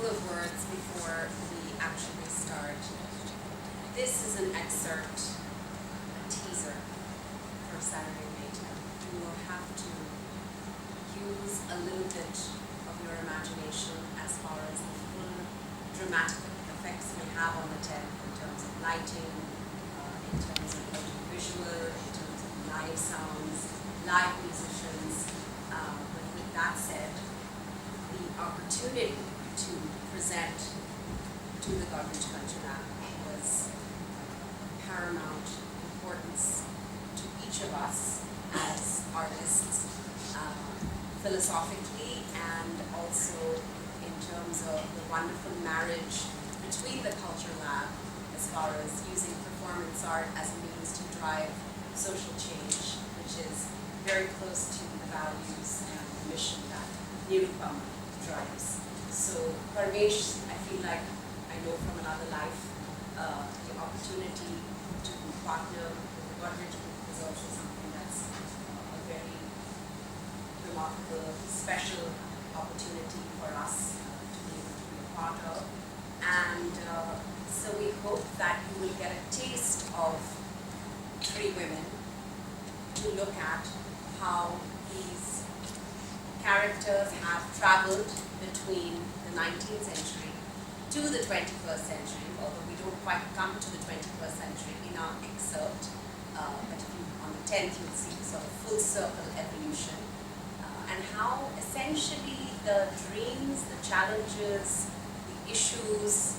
couple of words before we actually start. This is an excerpt, a teaser for Saturday later. You will have to use a little bit of your imagination as far as the full dramatic effects we have on the tent in terms of lighting, in terms of visual, in terms of live sounds, live musicians. But with that said, the opportunity to present to the Godrej Culture Lab was paramount importance to each of us as artists, philosophically and also in terms of the wonderful marriage between the Culture Lab as far as using performance art as a means to drive social change, which is very close to the values and the mission that Nirupam drives. So Parmesh, I feel like I know from another life, the opportunity to partner with the Godrej Group is also something that's a very remarkable, special opportunity for us to be able to be a part of. And so we hope that you will get a taste of three women to look at how these characters have traveled between the 19th century to the 21st century, although we don't quite come to the 21st century in our excerpt, but if you, on the 10th you'll see sort of full circle evolution, and how essentially the dreams, the challenges, the issues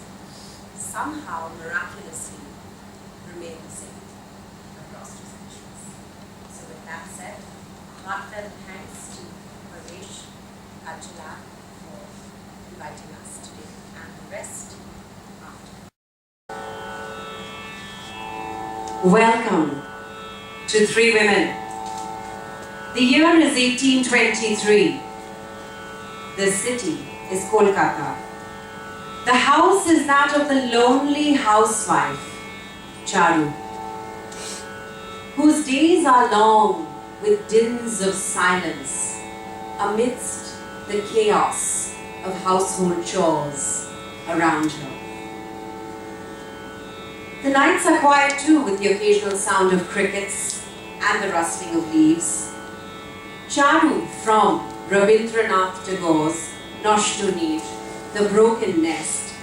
somehow miraculously remain the same across two centuries. So with that said, heartfelt thanks to Godrej Culture Lab for inviting us today, and the rest after. Welcome to Three Women. The year is 1823. The city is Kolkata. The house is that of the lonely housewife, Charu, whose days are long with dins of silence amidst the chaos of household chores around her. The nights are quiet too, with the occasional sound of crickets and the rustling of leaves. Charu, from Rabindranath Tagore's Noshtunir, The Broken Nest,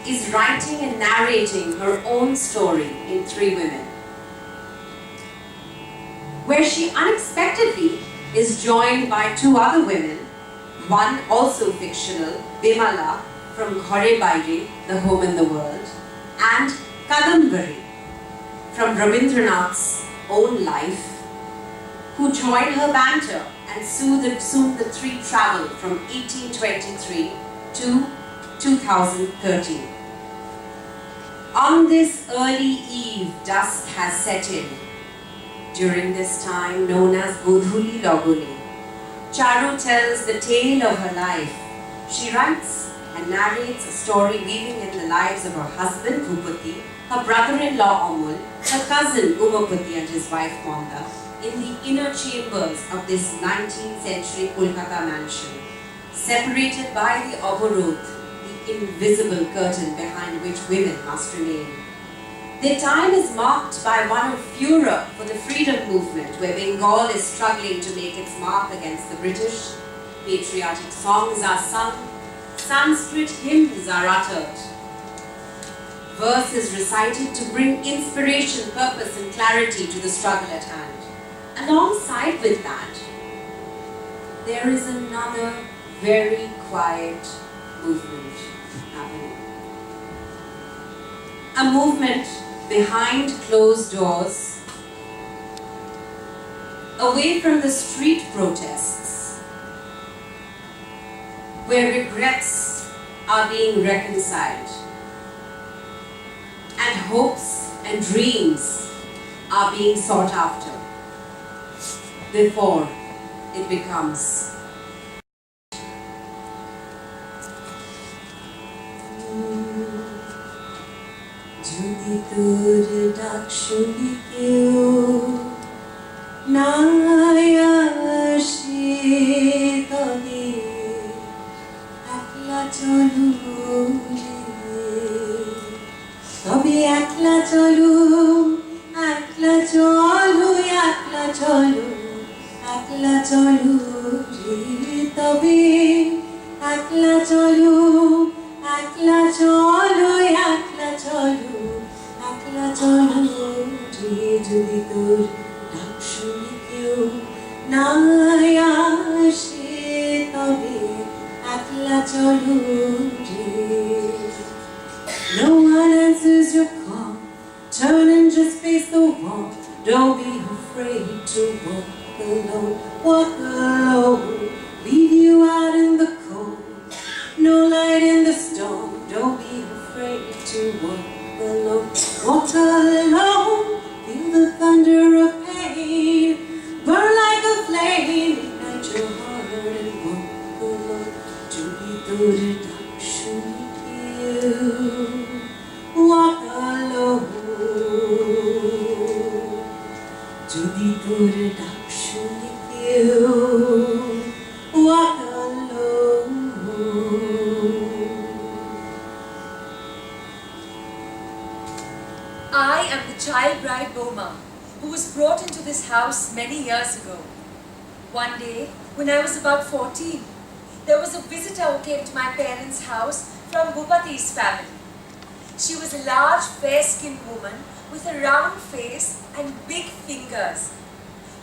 is writing and narrating her own story in Three Women, where she unexpectedly is joined by two other women, one also fictional, Bimala from Ghore Baire, The Home in the World, and Kadambari from Rabindranath's own life, who join her banter, and soon the three travel from 1823 to 2013. On this early eve, dusk has set in. During this time, known as Godhuli Logoli, Charu tells the tale of her life. She writes and narrates a story weaving in the lives of her husband, Bhupati, her brother-in-law, Amul, her cousin, Umapati, and his wife, Monda, in the inner chambers of this 19th century Kolkata mansion, separated by the Avarodh, the invisible curtain behind which women must remain. Their time is marked by one of furor for the freedom movement, where Bengal is struggling to make its mark against the British. Patriotic songs are sung, Sanskrit hymns are uttered. Verse is recited to bring inspiration, purpose, and clarity to the struggle at hand. Alongside with that, there is another very quiet movement happening. A movement behind closed doors, away from the street protests, where regrets are being reconciled, and hopes and dreams are being sought after, before it becomes যদি তোর ডাক শুনি কেউ না আসে তবে একলা চলো একলা চলো, একলা চলো, একলা চলো, একলা চলো রে তবে, একলা চলো, একলা চলো, একলা চলো, একলা চলো রে, যদি তোর ডাক শুনে কেউ না আসে তবে, একলা চলো রে। No one answers your call, turn and just face the wall. Don't be afraid to walk alone, walk alone. Leave you out in the cold, no light in the storm. Don't be afraid to walk alone, walk alone. Feel the thunder of pain, burn like a flame. Ignite your heart and walk alone. Jodi tore dak shune walk alone. Jodi tor dak shune walk alone. I am the child bride Boma, who was brought into this house many years ago. One day, when I was about 14, there was a visitor who came to my parents' house from Bhupati's family. She was a large, fair-skinned woman with a round face and big fingers.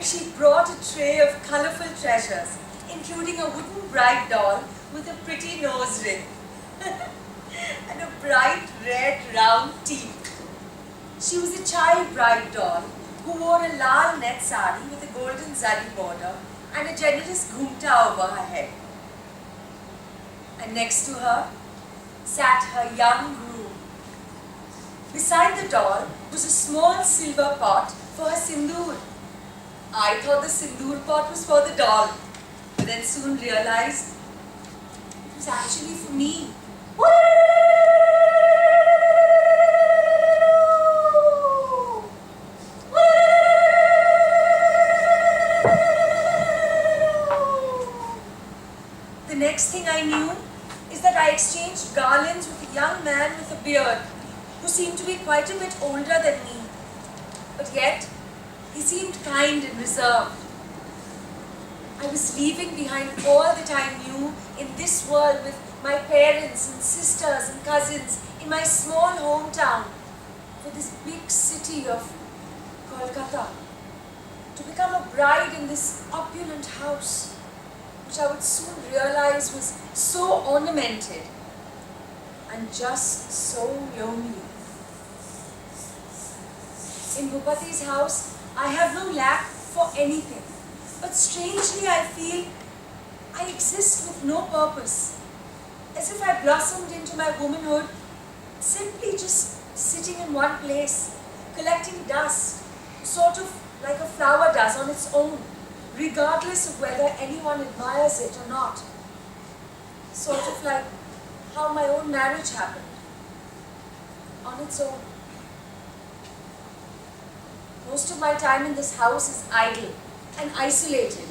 She brought a tray of colorful treasures, including a wooden bride doll with a pretty nose ring and a bright red round teeth. She was a child bride doll who wore a lal net sari with a golden zari border and a generous ghumta over her head. And next to her sat her young groom. Beside the doll was a small silver pot for her sindoor. I thought the sindoor pot was for the doll, but then soon realized it was actually for me. The next thing I knew is that I exchanged garlands with a young man with a beard who seemed to be quite a bit older than me. But yet, he seemed kind and reserved. I was leaving behind all that I knew in this world with my parents and sisters and cousins in my small hometown for this big city of Kolkata to become a bride in this opulent house, which I would soon realize was so ornamented and just so lonely. In Bhupati's house, I have no lack for anything, but strangely I feel I exist with no purpose, as if I blossomed into my womanhood simply just sitting in one place, collecting dust, sort of like a flower does on its own, regardless of whether anyone admires it or not. Sort of like how my own marriage happened, on its own. Most of my time in this house is idle and isolated.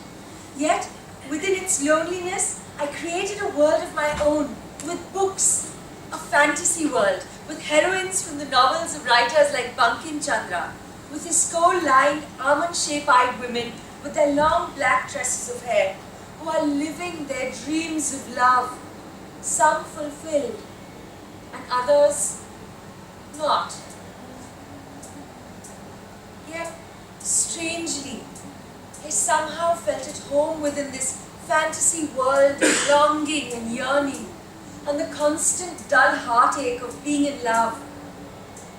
Yet, within its loneliness, I created a world of my own, with books, a fantasy world, with heroines from the novels of writers like Bankim Chandra, with disco-lined, almond-shape-eyed women with their long black tresses of hair, who are living their dreams of love, some fulfilled, and others not. Yet, strangely, I somehow felt at home within this fantasy world of longing and yearning, and the constant dull heartache of being in love.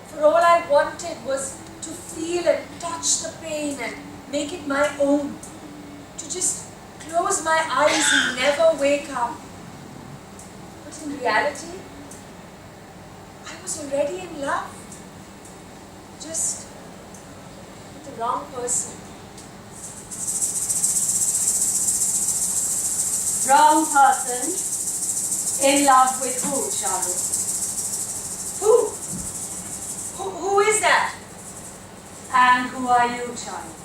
For all I wanted was to feel and touch the pain and make it my own, to just close my eyes and never wake up. But in reality, I was already in love, just with the wrong person. Wrong person, in love with who, Charlotte? Who is that? And who are you, child?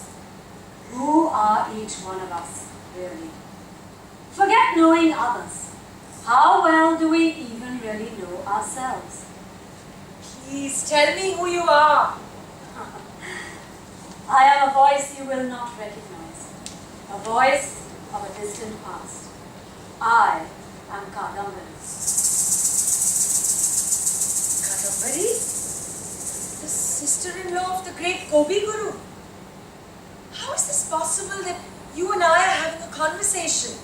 Who are each one of us, really? Forget knowing others. How well do we even really know ourselves? Please tell me who you are. I am a voice you will not recognize. A voice of a distant past. I am Kadambari. Kadambari? The sister-in-law of the great Gobi Guru. How is this possible that you and I are having a conversation?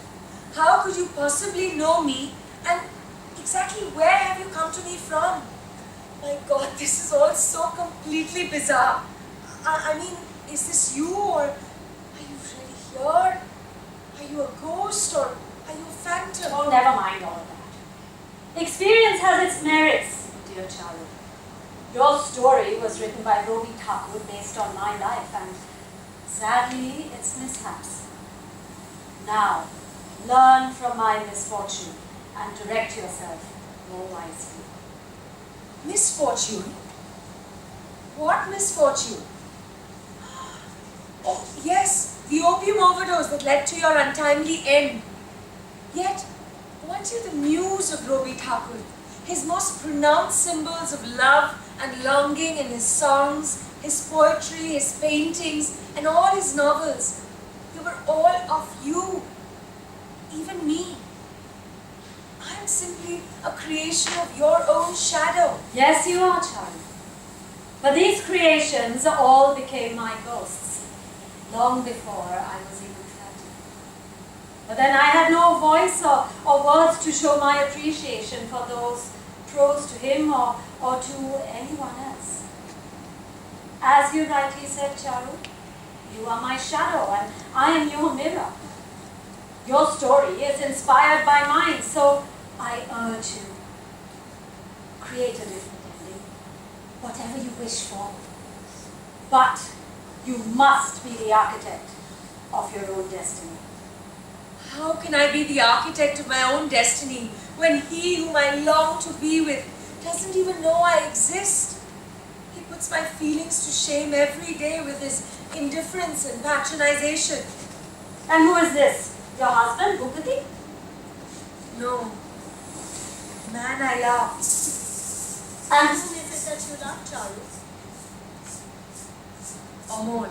How could you possibly know me, and exactly where have you come to me from? My God, this is all so completely bizarre. I mean, is this you, or are you really here? Are you a ghost, or are you a phantom? Oh, never mind all of that. Experience has its merits, dear Charu. Your story was written by Rabindranath Tagore based on my life, and sadly, its mishaps. Now, learn from my misfortune and direct yourself more wisely. Misfortune? What misfortune? Oh, yes, the opium overdose that led to your untimely end. Yet, weren't you the muse of Rabindranath Tagore? His most pronounced symbols of love and longing in his songs, his poetry, his paintings, and all his novels. They were all of you, even me. I am simply a creation of your own shadow. Yes, you are, Charu. But these creations all became my ghosts, long before I was even 30. But then I had no voice or words to show my appreciation for those close to him or to anyone else. As you rightly said, Charu, you are my shadow and I am your mirror. Your story is inspired by mine, so I urge you, create a different ending, whatever you wish for. But you must be the architect of your own destiny. How can I be the architect of my own destiny when he whom I long to be with doesn't even know I exist? He puts my feelings to shame every day with his indifference and patronization. And who is this? Your husband, Bhupati? No. Man I love. And who is it that you love, Charu? Amol.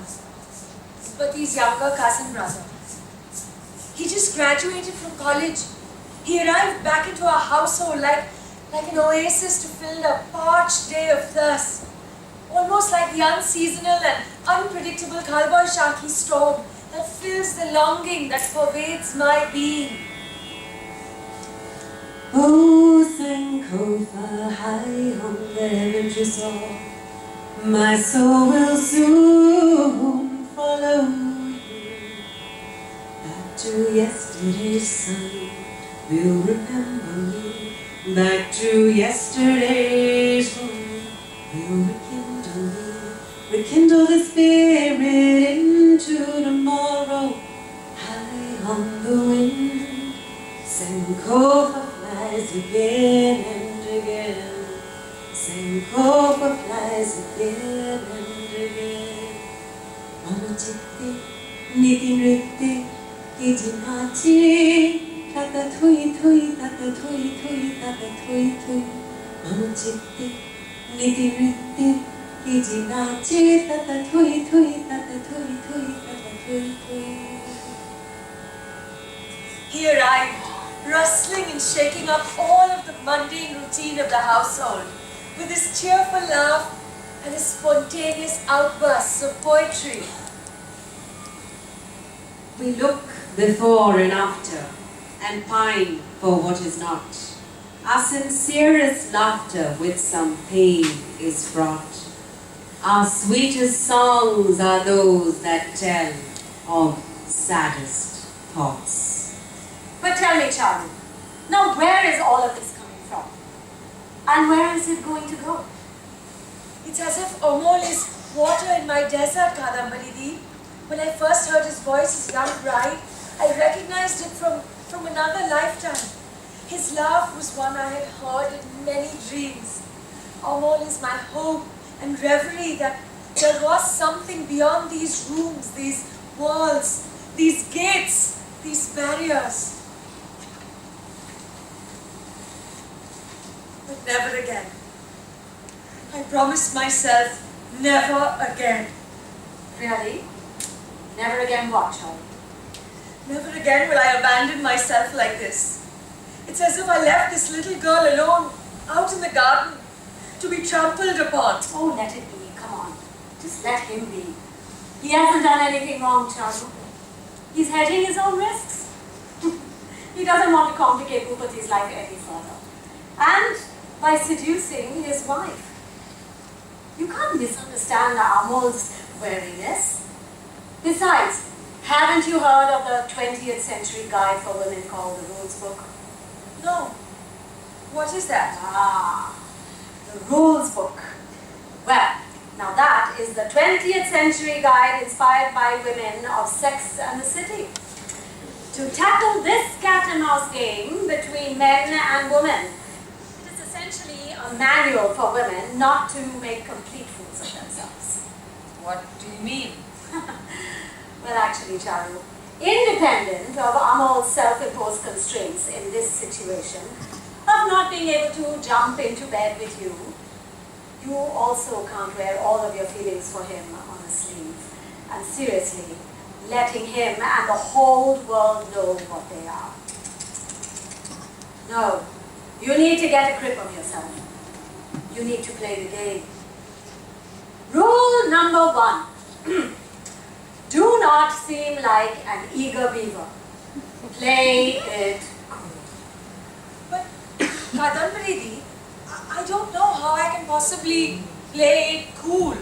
Bhupati's younger cousin brother. He just graduated from college. He arrived back into our household like an oasis to fill a parched day of thirst. Almost like the unseasonal and unpredictable Kalbaishaki storm that fills the longing that pervades my being. Oh, Sankofa, high on the drizzle, my soul will soon follow you. Back to yesterday's sun, we'll remember you. Back to yesterday's moon, we'll rekindle you. Rekindle the spirit into tomorrow. High on the wind, Sankofa flies again and again. Sankofa flies again and again. Manachiti, niti nriti, kijinachi, tata thui thui, tata thui thui, tata thui thui. Manachiti, niti nriti, kijinachi, tata thui thui, tata thui thui, tata thui thui. He arrived, rustling and shaking up all of the mundane routine of the household, with his cheerful laugh and his spontaneous outbursts of poetry. We look before and after, and pine for what is not. Our sincerest laughter with some pain is fraught. Our sweetest songs are those that tell of saddest thoughts. But tell me, Charu, now where is all of this coming from? And where is it going to go? It's as if Amol is water in my desert, Kadambari. When I first heard his voice as young bride, I recognized it from another lifetime. His laugh was one I had heard in many dreams. Amol is my hope and reverie that there was something beyond these rooms, these walls, these gates, these barriers. But never again. I promised myself never again. Really? Never again what, child? Never again will I abandon myself like this. It's as if I left this little girl alone out in the garden to be trampled upon. Oh, let it be. Come on. Just let him be. He hasn't done anything wrong, Charu. He's hedging his own risks. He doesn't want to complicate Bhupati's life any further. And by seducing his wife. You can't misunderstand Amol's wariness. Besides, haven't you heard of the 20th century guide for women called the Rules Book? No. What is that? Ah, the Rules Book. Well, now that is the 20th century guide inspired by women of sex and the city. To tackle this cat and mouse game between men and women. It is essentially a manual for women not to make complete fools of themselves. What do you mean? Well, actually, Charu, independent of Amol's self-imposed constraints in this situation, of not being able to jump into bed with you, you also can't wear all of your feelings for him on a sleeve. And seriously, letting him and the whole world know what they are. No, you need to get a grip of yourself. You need to play the game. Rule number 1. Do not seem like an eager beaver. Play it cool. But, Kadambaridi, I don't know how I can possibly play it cool.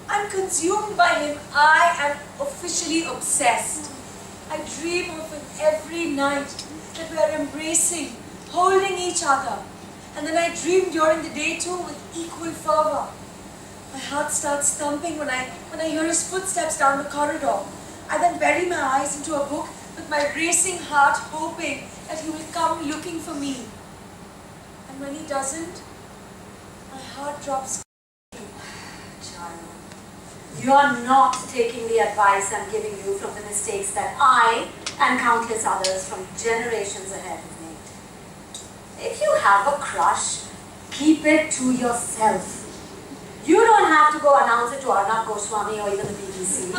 I'm consumed by him. I am officially obsessed. I dream of him every night, that we are embracing, holding each other. And then I dream during the day too with equal fervor. My heart starts thumping when I hear his footsteps down the corridor. I then bury my eyes into a book with my racing heart hoping that he will come looking for me. And when he doesn't, my heart drops. Child, you are not taking the advice I'm giving you from the mistakes that I and countless others from generations ahead have made. If you have a crush, keep it to yourself. You don't have to go announce it to Arnab Goswami or even the BBC.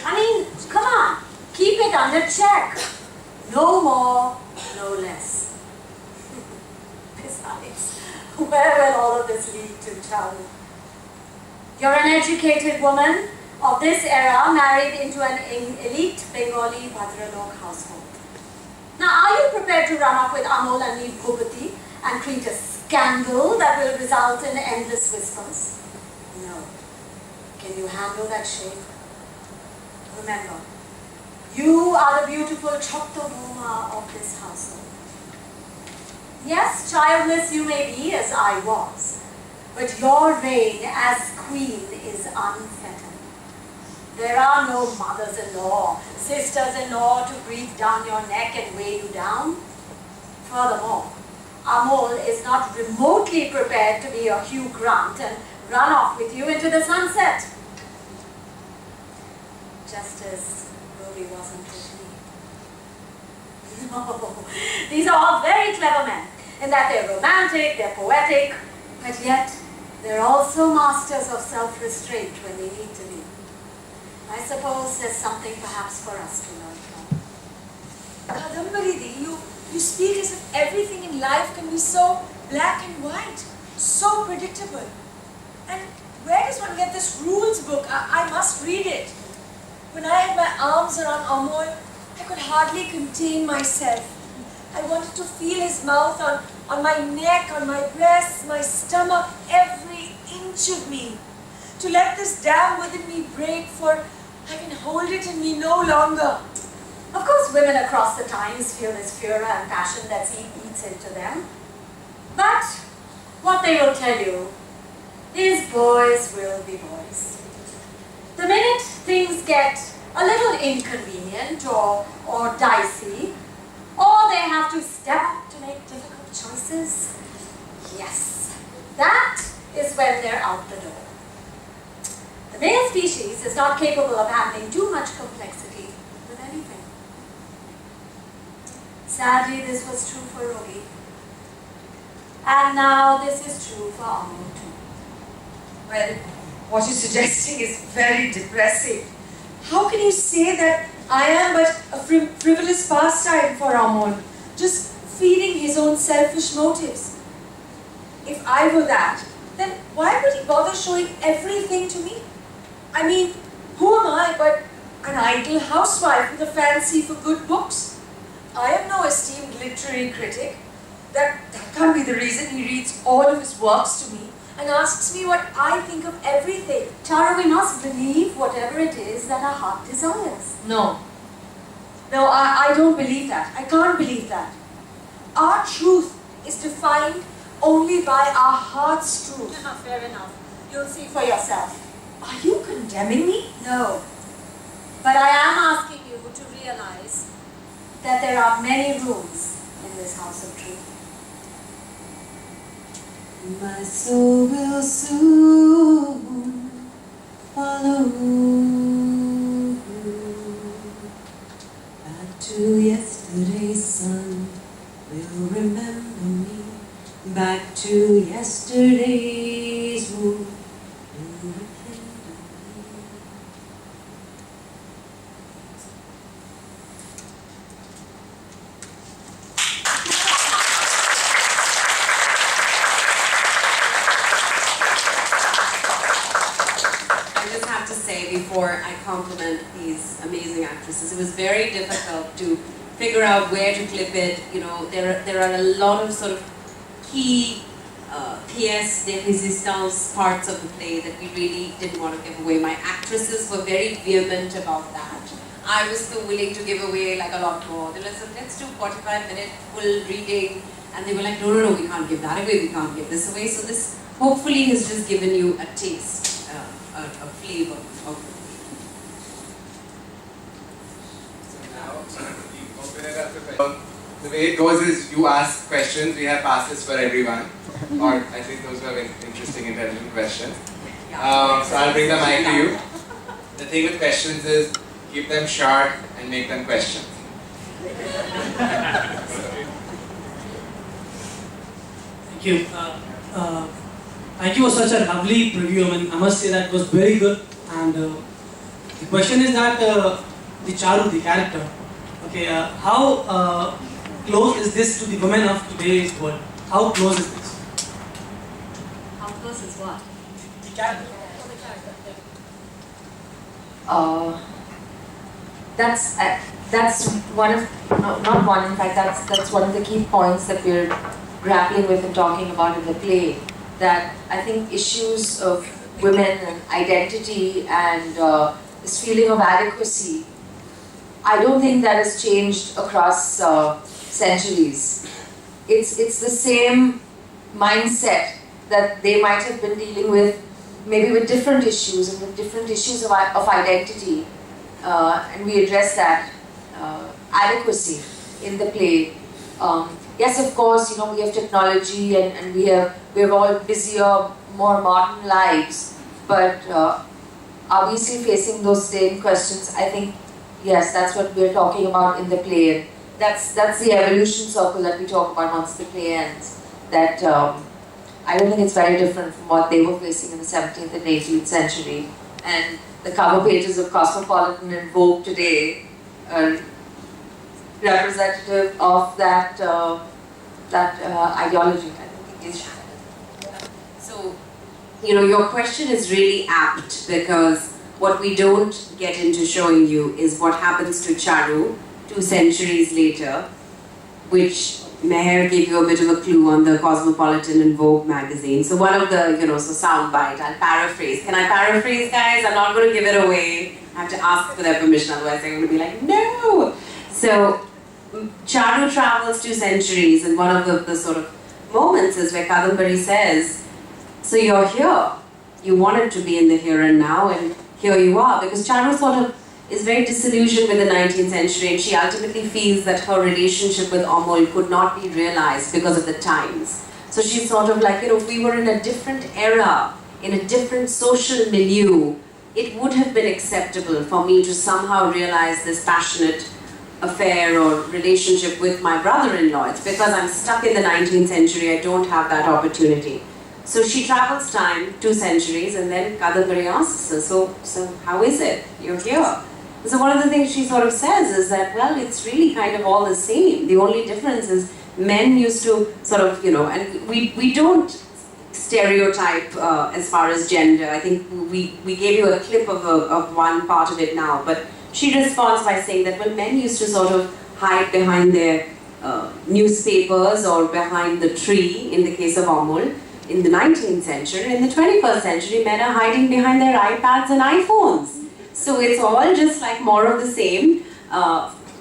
I mean, come on, keep it under check. No more, no less. Besides, where will all of this lead to, Charu? You're an educated woman of this era, married into an elite Bengali Bhadralok household. Now, are you prepared to run off with Amol and leave Bhupati and create a scandal that will result in endless whispers? No. Can you handle that shame? Remember, you are the beautiful Chottabhuma of this household. Yes, childless you may be, as I was, but your reign as queen is unfettered. There are no mothers-in-law, sisters-in-law to breathe down your neck and weigh you down. Furthermore, Amol is not remotely prepared to be a Hugh Grant and run off with you into the sunset. Just as Rory wasn't with me. No, these are all very clever men, in that they're romantic, they're poetic, but yet they're also masters of self-restraint when they need to be. I suppose there's something perhaps for us to learn from. Kadambaridi, you speak as if everything in life can be so black and white, so predictable. And where does one get this rules book? I must read it. When I had my arms around Amol, I could hardly contain myself. I wanted to feel his mouth on my neck, on my breasts, my stomach, every inch of me. To let this dam within me break, for I can hold it in me no longer. Of course, women across the times feel this fury and passion that eats into them. But what they will tell you is boys will be boys. The minute things get a little inconvenient or dicey, or they have to step up to make difficult choices, yes, that is when they're out the door. The male species is not capable of handling too much complexity with anything. Sadly, this was true for Rogi. And now this is true for Amol too. Well, what you're suggesting is very depressing. How can you say that I am but a frivolous pastime for Amol, just feeding his own selfish motives? If I were that, then why would he bother showing everything to me? I mean, who am I but an idle housewife with a fancy for good books? I am no esteemed literary critic. That can't be the reason he reads all of his works to me and asks me what I think of everything. Charu, we must believe whatever it is that our heart desires. No, I don't believe that. I can't believe that. Our truth is defined only by our heart's truth. Fair enough. You'll see for yourself. Are you condemning me? No. But I am asking you to realize that there are many rooms in this house of truth. My soul will soon follow you back to yesterday's sun. Will remember me back to yesterday's moon. Will remember me. Before I compliment these amazing actresses, it was very difficult to figure out where to clip it. You know, there are a lot of sort of key pièces de résistance parts of the play that we really didn't want to give away. My actresses were very vehement about that. I was so willing to give away like a lot more. They were like, let's do 45-minute full reading, and they were like, no, we can't give that away, we can't give this away. So this hopefully has just given you a taste, a flavor of it. The way it goes is you ask questions, we have passes for everyone, or at least those who have interesting, intelligent questions. So I'll bring the mic to you. The thing with questions is keep them short and make them questions. Thank you. Thank you for such a lovely preview. I mean, I must say that was very good. And the question is that the Charu, the character, okay, how close is this to the women of today's world? How close is this? How close is what? The character. That's one of, not one, in fact, that's one of the key points that we're grappling with and talking about in the play. That I think issues of women and identity and this feeling of adequacy, I don't think that has changed across centuries. It's the same mindset that they might have been dealing with, maybe with different issues and with different issues of identity, and we address that adequacy in the play. Yes, of course, you know, we have technology and we're all busier, more modern lives, but are we still facing those same questions? I think, yes, that's what we're talking about in the play. And that's the evolution circle that we talk about once the play ends. That I don't think it's very different from what they were facing in the 17th and 18th century. And the cover pages of Cosmopolitan and Vogue today are representative of that ideology. I think it is. So, you know, your question is really apt because what we don't get into showing you is what happens to Charu 2 centuries later, which Meher gave you a bit of a clue on the Cosmopolitan and Vogue magazine. So one of the, so soundbite, I'll paraphrase. Can I paraphrase, guys? I'm not going to give it away. I have to ask for their permission, otherwise they're going to be like, no! So, Charu travels 2 centuries, and one of the sort of moments is where Kadambari says, so you're here. You wanted to be in the here and now, and here you are. Because Charu sort of is very disillusioned with the 19th century, and she ultimately feels that her relationship with Amol could not be realized because of the times. So she's sort of like, if we were in a different era, in a different social milieu, it would have been acceptable for me to somehow realize this passionate affair or relationship with my brother-in-law. It's because I'm stuck in the 19th century, I don't have that opportunity. So she travels time 2 centuries, and then Kadambari asks her, so how is it? You're here. So one of the things she sort of says is that, well, it's really kind of all the same. The only difference is men used to sort of, and we don't stereotype as far as gender. I think we gave you a clip of one part of it now, but she responds by saying that, well, men used to sort of hide behind their newspapers or behind the tree, in the case of Amul, in the 19th century. In the 21st century, men are hiding behind their iPads and iPhones. So it's all just like more of the same.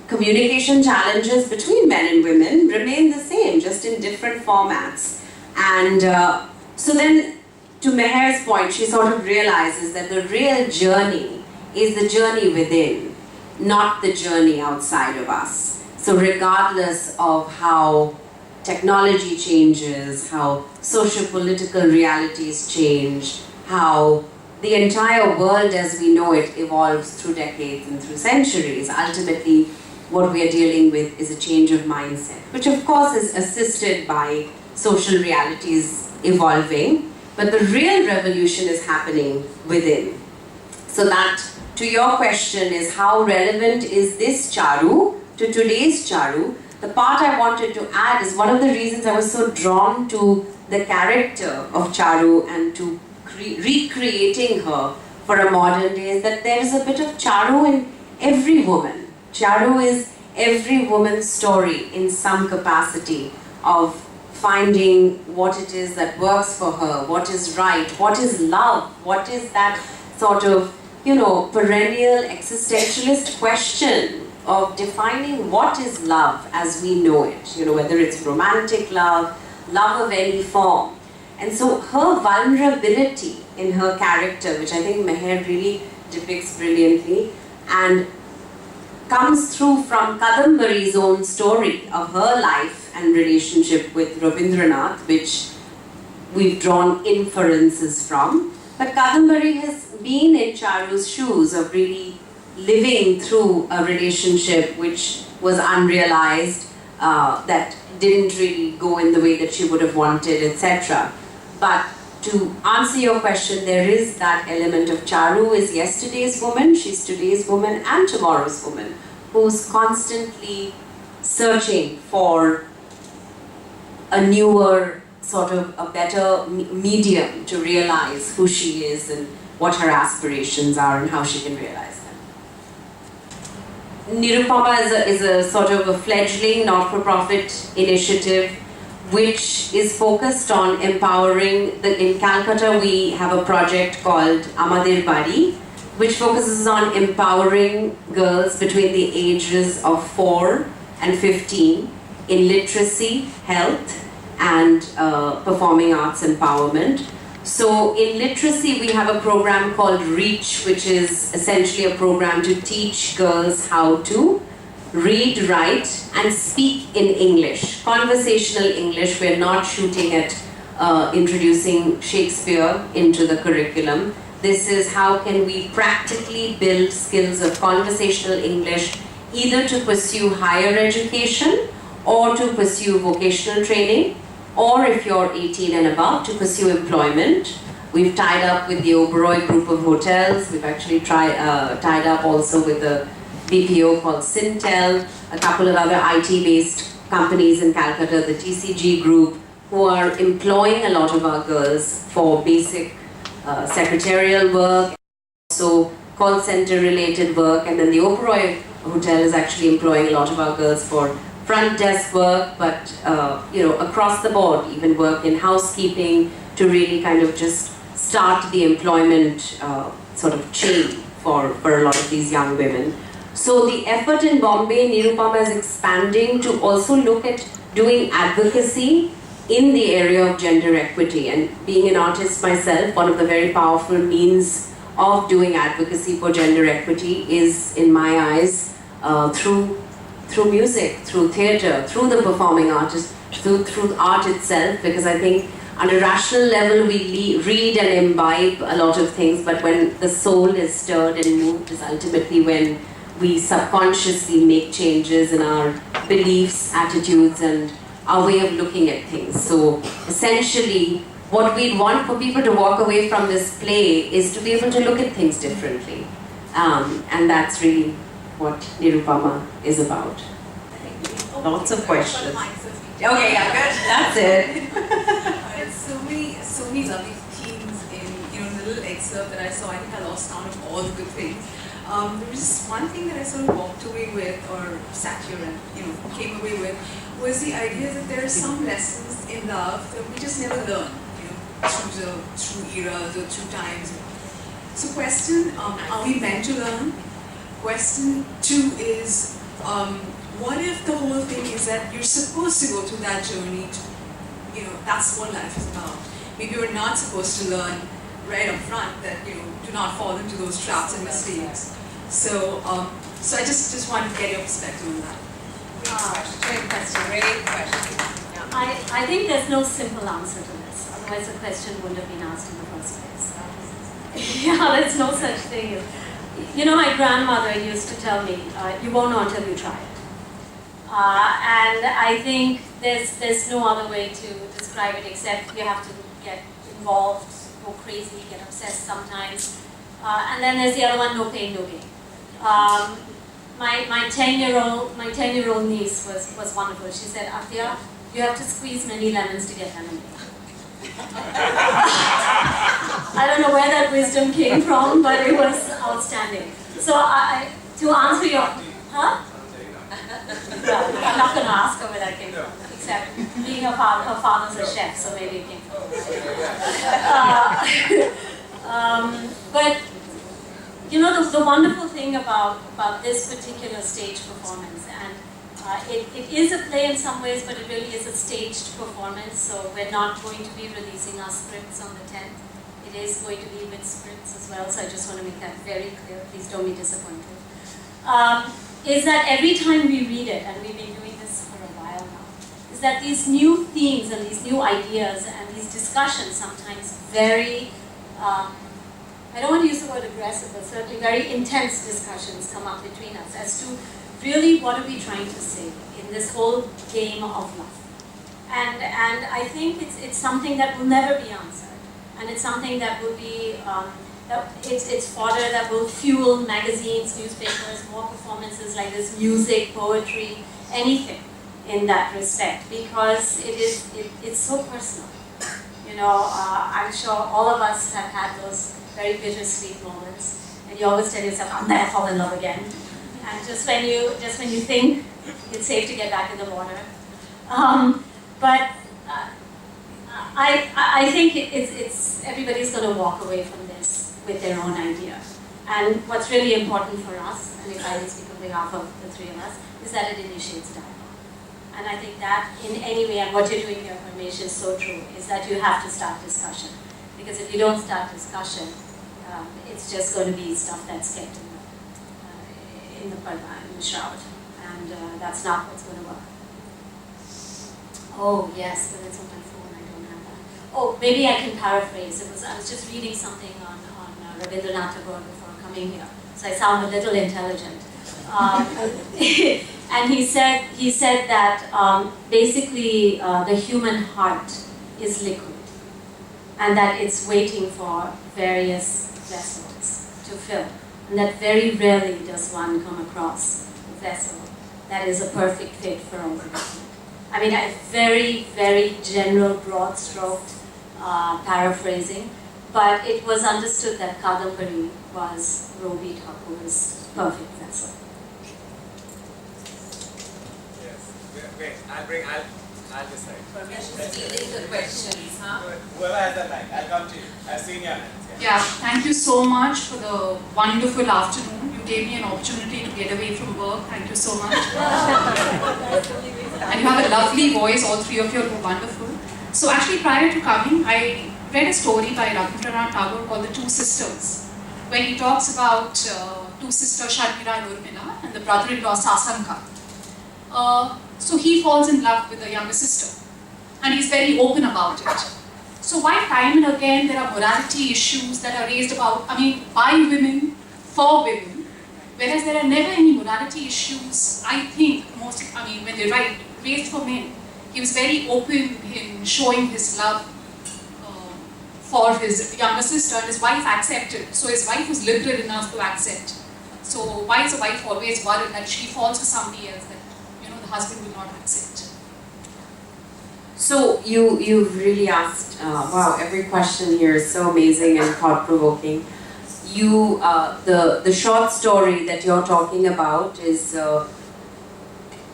Communication challenges between men and women remain the same, just in different formats. And so then, to Meher's point, she sort of realizes that the real journey is the journey within, not the journey outside of us. So regardless of how technology changes, how socio-political realities change, how the entire world as we know it evolves through decades and through centuries, ultimately what we are dealing with is a change of mindset, which of course is assisted by social realities evolving, but the real revolution is happening within. So that, to your question, is how relevant is this Charu to today's Charu? The part I wanted to add is one of the reasons I was so drawn to the character of Charu and to recreating her for a modern day is that there is a bit of Charu in every woman. Charu is every woman's story in some capacity of finding what it is that works for her, what is right, what is love, what is that sort of, perennial existentialist question of defining what is love as we know it, whether it's romantic love, love of any form. And so her vulnerability in her character, which I think Meher really depicts brilliantly, and comes through from Kadambari's own story of her life and relationship with Rabindranath, which we've drawn inferences from. But Kadambari has been in Charu's shoes of really living through a relationship which was unrealized, that didn't really go in the way that she would have wanted, etc. But to answer your question, there is that element of Charu is yesterday's woman, she's today's woman and tomorrow's woman, who's constantly searching for a newer, sort of a better medium to realize who she is and what her aspirations are and how she can realize them. Nirupama is a sort of a fledgling not-for-profit initiative which is focused on empowering. In Calcutta, we have a project called Amadir Bari, which focuses on empowering girls between the ages of 4 and 15 in literacy, health, and performing arts empowerment. So in literacy, we have a program called REACH, which is essentially a program to teach girls how to read, write, and speak in English. Conversational English. We're not shooting at introducing Shakespeare into the curriculum. This is how can we practically build skills of conversational English, either to pursue higher education or to pursue vocational training, or if you're 18 and above, to pursue employment. We've tied up with the Oberoi group of hotels. We've actually tied up also with the BPO called Sintel, a couple of other IT-based companies in Calcutta, the TCG group, who are employing a lot of our girls for basic secretarial work, also call center related work, and then the Oberoi hotel is actually employing a lot of our girls for front desk work, but across the board, even work in housekeeping, to really kind of just start the employment sort of chain for a lot of these young women. So the effort in Bombay, Nirupama is expanding to also look at doing advocacy in the area of gender equity. And being an artist myself, one of the very powerful means of doing advocacy for gender equity is, in my eyes, through music, through theatre, through the performing artist, through art itself, because I think on a rational level we read and imbibe a lot of things, but when the soul is stirred and moved is ultimately when we subconsciously make changes in our beliefs, attitudes, and our way of looking at things. So essentially, what we want for people to walk away from this play is to be able to look at things differently. And that's really what Nirupama is about. Lots of questions. Okay, yeah, good. That's it. There's so many lovely themes in the little excerpt that I saw. I think I lost count of all the good things. There was just one thing that I sort of walked away with, or sat here and came away with, was the idea that there are some lessons in love that we just never learn, through eras or through times. So question, are we meant to learn? Question 2 is, what if the whole thing is that you're supposed to go through that journey to, that's what life is about. Maybe you're not supposed to learn right up front that, do not fall into those traps and mistakes. So, so I just wanted to get your perspective on that. Great question, great question. Yeah. I think there's no simple answer to this, otherwise the question wouldn't have been asked in the first place. Yeah, there's no such thing. My grandmother used to tell me, you won't know until you try it. And I think there's no other way to describe it except you have to get involved, go crazy, get obsessed sometimes. And then there's the other one, no pain, no gain. My 10-year-old niece was wonderful. She said, Atya, you have to squeeze many lemons to get lemonade. I don't know where that wisdom came from, but it was outstanding. So to answer your, huh? Well, I'm not going to ask her where that came from, except being her father's a chef, so maybe it came from. But the wonderful thing about this particular stage performance, and it is a play in some ways, but it really is a staged performance, so we're not going to be releasing our scripts on the 10th. It is going to be with scripts as well, so I just want to make that very clear. Please don't be disappointed. Is that every time we read it, and we've been doing this for a while now, is that these new themes and these new ideas and these discussions, sometimes very, I don't want to use the word aggressive, but certainly very intense discussions come up between us as to really what are we trying to say in this whole game of love. And I think it's something that will never be answered. And it's something that will be, it's fodder that will fuel magazines, newspapers, more performances like this, music, poetry, anything in that respect, because it's so personal. I'm sure all of us have had those very bittersweet moments, and you always tell yourself, I'll never fall in love again. And just when you think it's safe to get back in the water. But I think it's everybody's going to walk away from this with their own idea. And what's really important for us, and if I speak on behalf of the three of us, is that it initiates dialogue. And I think that in any way, and what you're doing here, Parmesh, is so true, is that you have to start discussion. Because if you don't start discussion, it's just going to be stuff that's kept in the parda, in the shroud. And that's not what's going to work. Oh, yes, but it's on my phone, I don't have that. Oh, maybe I can paraphrase. I was just reading something on Rabindranath Tagore before coming here, so I sound a little intelligent. And he said that basically the human heart is liquid, and that it's waiting for various vessels to fill, and that very rarely does one come across a vessel that is a perfect fit for all of us. I mean, a very, very general, broad-stroked paraphrasing, but it was understood that Kadambari was Robi Thakur's perfect vessel. Yes. Wait, I'll decide. Stealing the questions, huh? Whoever has the mic, I'll come to you. I've seen your hands. Yeah, thank you so much for the wonderful afternoon. You gave me an opportunity to get away from work. Thank you so much. And you have a lovely voice, all three of you are wonderful. So actually prior to coming, I read a story by Rabindranath Tagore called The Two Sisters, where he talks about two sisters, Sharmila and Urmila, and the brother-in-law Sasanka. So he falls in love with the younger sister, and he's very open about it. So why time and again there are morality issues that are raised about, by women, for women, Whereas there are never any morality issues, I think, when they write Raised for Men, he was very open in showing his love for his younger sister, and his wife accepted. So his wife was liberal enough to accept. So why is a wife always worried that she falls for somebody else that the husband will not accept? So you've really asked, wow, every question here is so amazing and thought-provoking. The short story that you're talking about is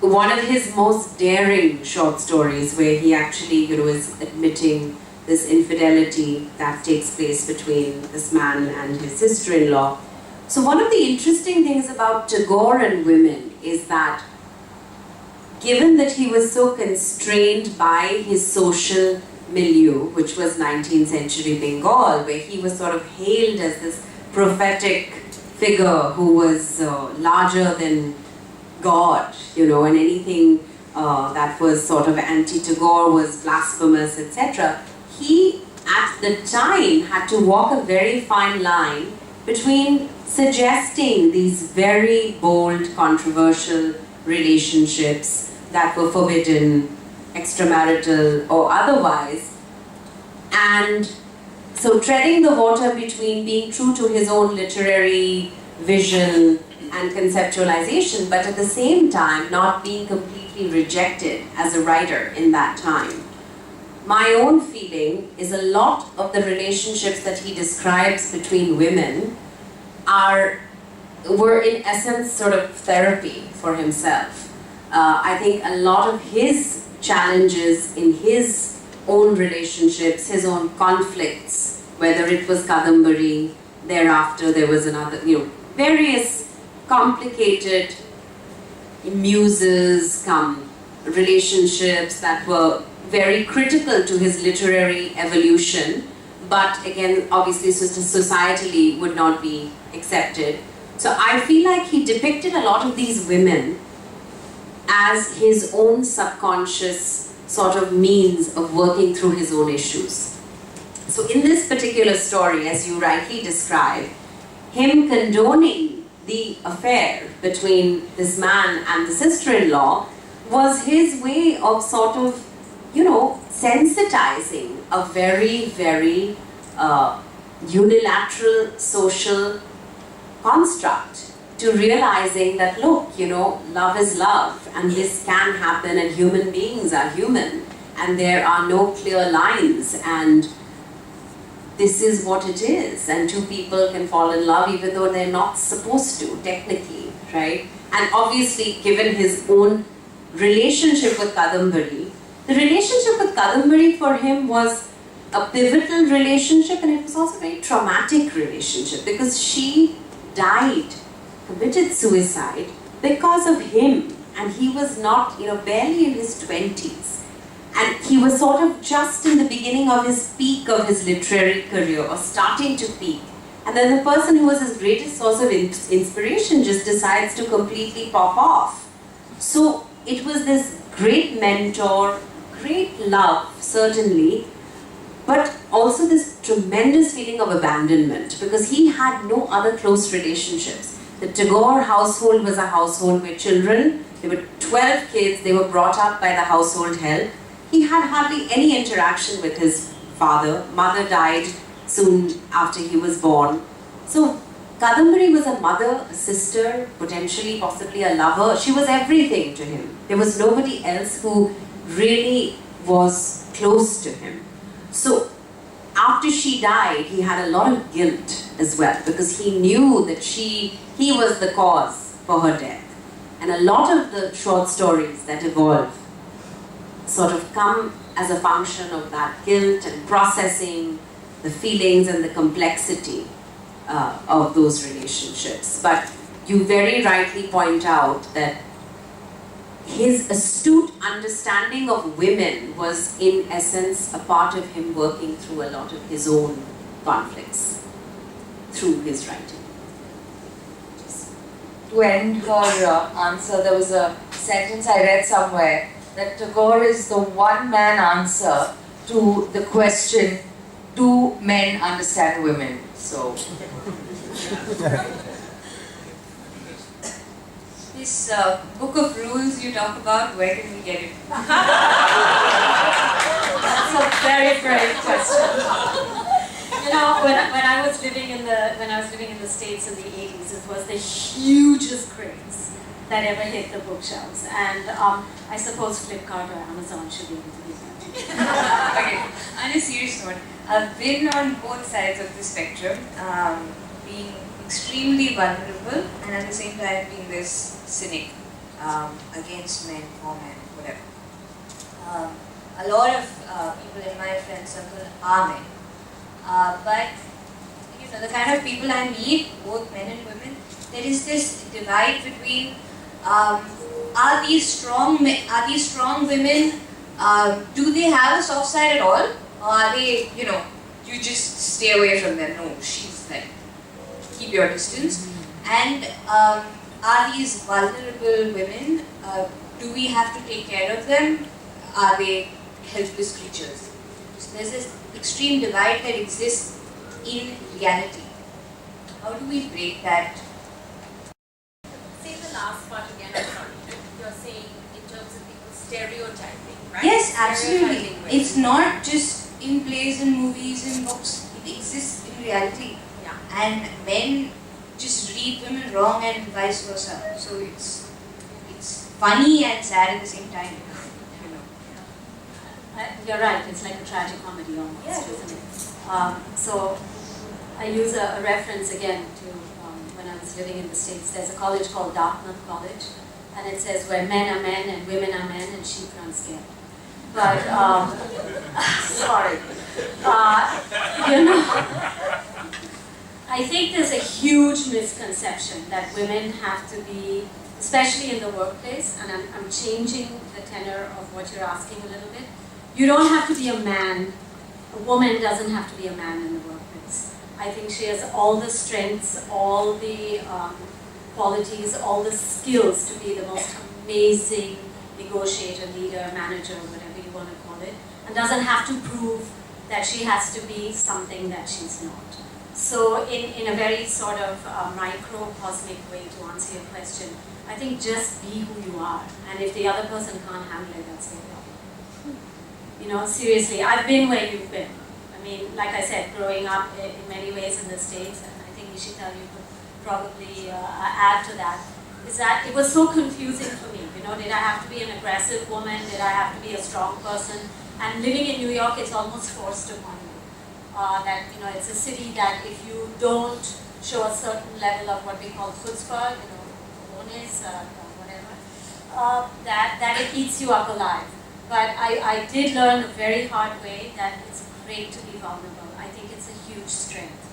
one of his most daring short stories, where he actually is admitting this infidelity that takes place between this man and his sister-in-law. So one of the interesting things about Tagore and women is that given that he was so constrained by his social milieu, which was 19th century Bengal, where he was sort of hailed as this prophetic figure who was larger than God, and anything that was sort of anti-Tagore was blasphemous, etc. He, at the time, had to walk a very fine line between suggesting these very bold, controversial relationships that were forbidden, extramarital or otherwise, and so treading the water between being true to his own literary vision and conceptualization, but at the same time not being completely rejected as a writer in that time. My own feeling is a lot of the relationships that he describes between women were in essence sort of therapy for himself. I think a lot of his challenges in his own relationships, his own conflicts, whether it was Kadambari, thereafter there was another, various complicated muses relationships that were very critical to his literary evolution, but again, obviously societally would not be accepted. So I feel like he depicted a lot of these women as his own subconscious sort of means of working through his own issues. So in this particular story, as you rightly describe, him condoning the affair between this man and the sister-in-law was his way of sort of, sensitizing a very, very unilateral social construct to realizing that, look, love is love, and this can happen, and human beings are human, and there are no clear lines, and this is what it is, and two people can fall in love even though they're not supposed to, technically, right? And obviously, given his own relationship with Kadambari, the relationship with Kadambari for him was a pivotal relationship, and it was also a very traumatic relationship because she died, committed suicide because of him, and he was not, barely in his 20s. And he was sort of just in the beginning of his peak of his literary career, or starting to peak. And then the person who was his greatest source of inspiration just decides to completely pop off. So it was this great mentor, great love, certainly, but also this tremendous feeling of abandonment because he had no other close relationships. The Tagore household was a household where children, there were 12 kids, they were brought up by the household help. He had hardly any interaction with his father. Mother died soon after he was born. So Kadambari was a mother, a sister, potentially, possibly a lover. She was everything to him. There was nobody else who really was close to him. So after she died, he had a lot of guilt as well because he knew that he was the cause for her death. And a lot of the short stories that evolve sort of come as a function of that guilt and processing the feelings and the complexity of those relationships. But you very rightly point out that his astute understanding of women was in essence a part of him working through a lot of his own conflicts through his writing. To end her answer, there was a sentence I read somewhere that Tagore is the one-man answer to the question, do men understand women? So, this book of rules you talk about, where can we get it? That's a very brave question. You know, when I was living in the States in the 80s, it was the hugest craze that ever hit the bookshelves, and I suppose Flipkart or Amazon should be able to do that. Okay, on a serious note, I've been on both sides of the spectrum, being extremely vulnerable and at the same time being this cynic against men, for men, whatever. A lot of people in my friend circle are men, but you know, the kind of people I meet, both men and women, there is this divide between are these strong women, do they have a soft side at all, or are they, you know, you just stay away from them? No, she's like, keep your distance. And are these vulnerable women, do we have to take care of them? Are they helpless creatures? So there's this extreme divide that exists in reality. How do we break that? Say the last part again, I'm sorry. You're saying in terms of people stereotyping, right? Yes, absolutely. Stereotyping women. It's not just in plays and movies and books. It exists in reality. Yeah. And men just read women wrong and vice versa. So it's funny and sad at the same time. You know. You're right, it's like a tragic comedy almost, Yeah. isn't it? So I use a reference again to when I was living in the States. There's a college called Dartmouth College, and it says where men are men and women are men and sheep run scared. But, sorry. You know, I think there's a huge misconception that women have to be, especially in the workplace, and I'm changing the tenor of what you're asking a little bit. You don't have to be a man. A woman doesn't have to be a man in the workplace. I think she has all the strengths, all the qualities, all the skills to be the most amazing negotiator, leader, manager, whatever you want to call it, and doesn't have to prove that she has to be something that she's not. So in a very sort of microcosmic way to answer your question, I think just be who you are, and if the other person can't handle it, that's their problem. You know, seriously, I've been where you've been. I mean, like I said, growing up in many ways in the States, and I think Isheeta, you could probably add to that, is that it was so confusing for me. You know, did I have to be an aggressive woman? Did I have to be a strong person? And living in New York, it's almost forced upon you. That, you know, it's a city that if you don't show a certain level of what we call chutzpah, you know, cojones, whatever, that it eats you up alive. But I did learn the very hard way that it's great to be vulnerable. I think it's a huge strength.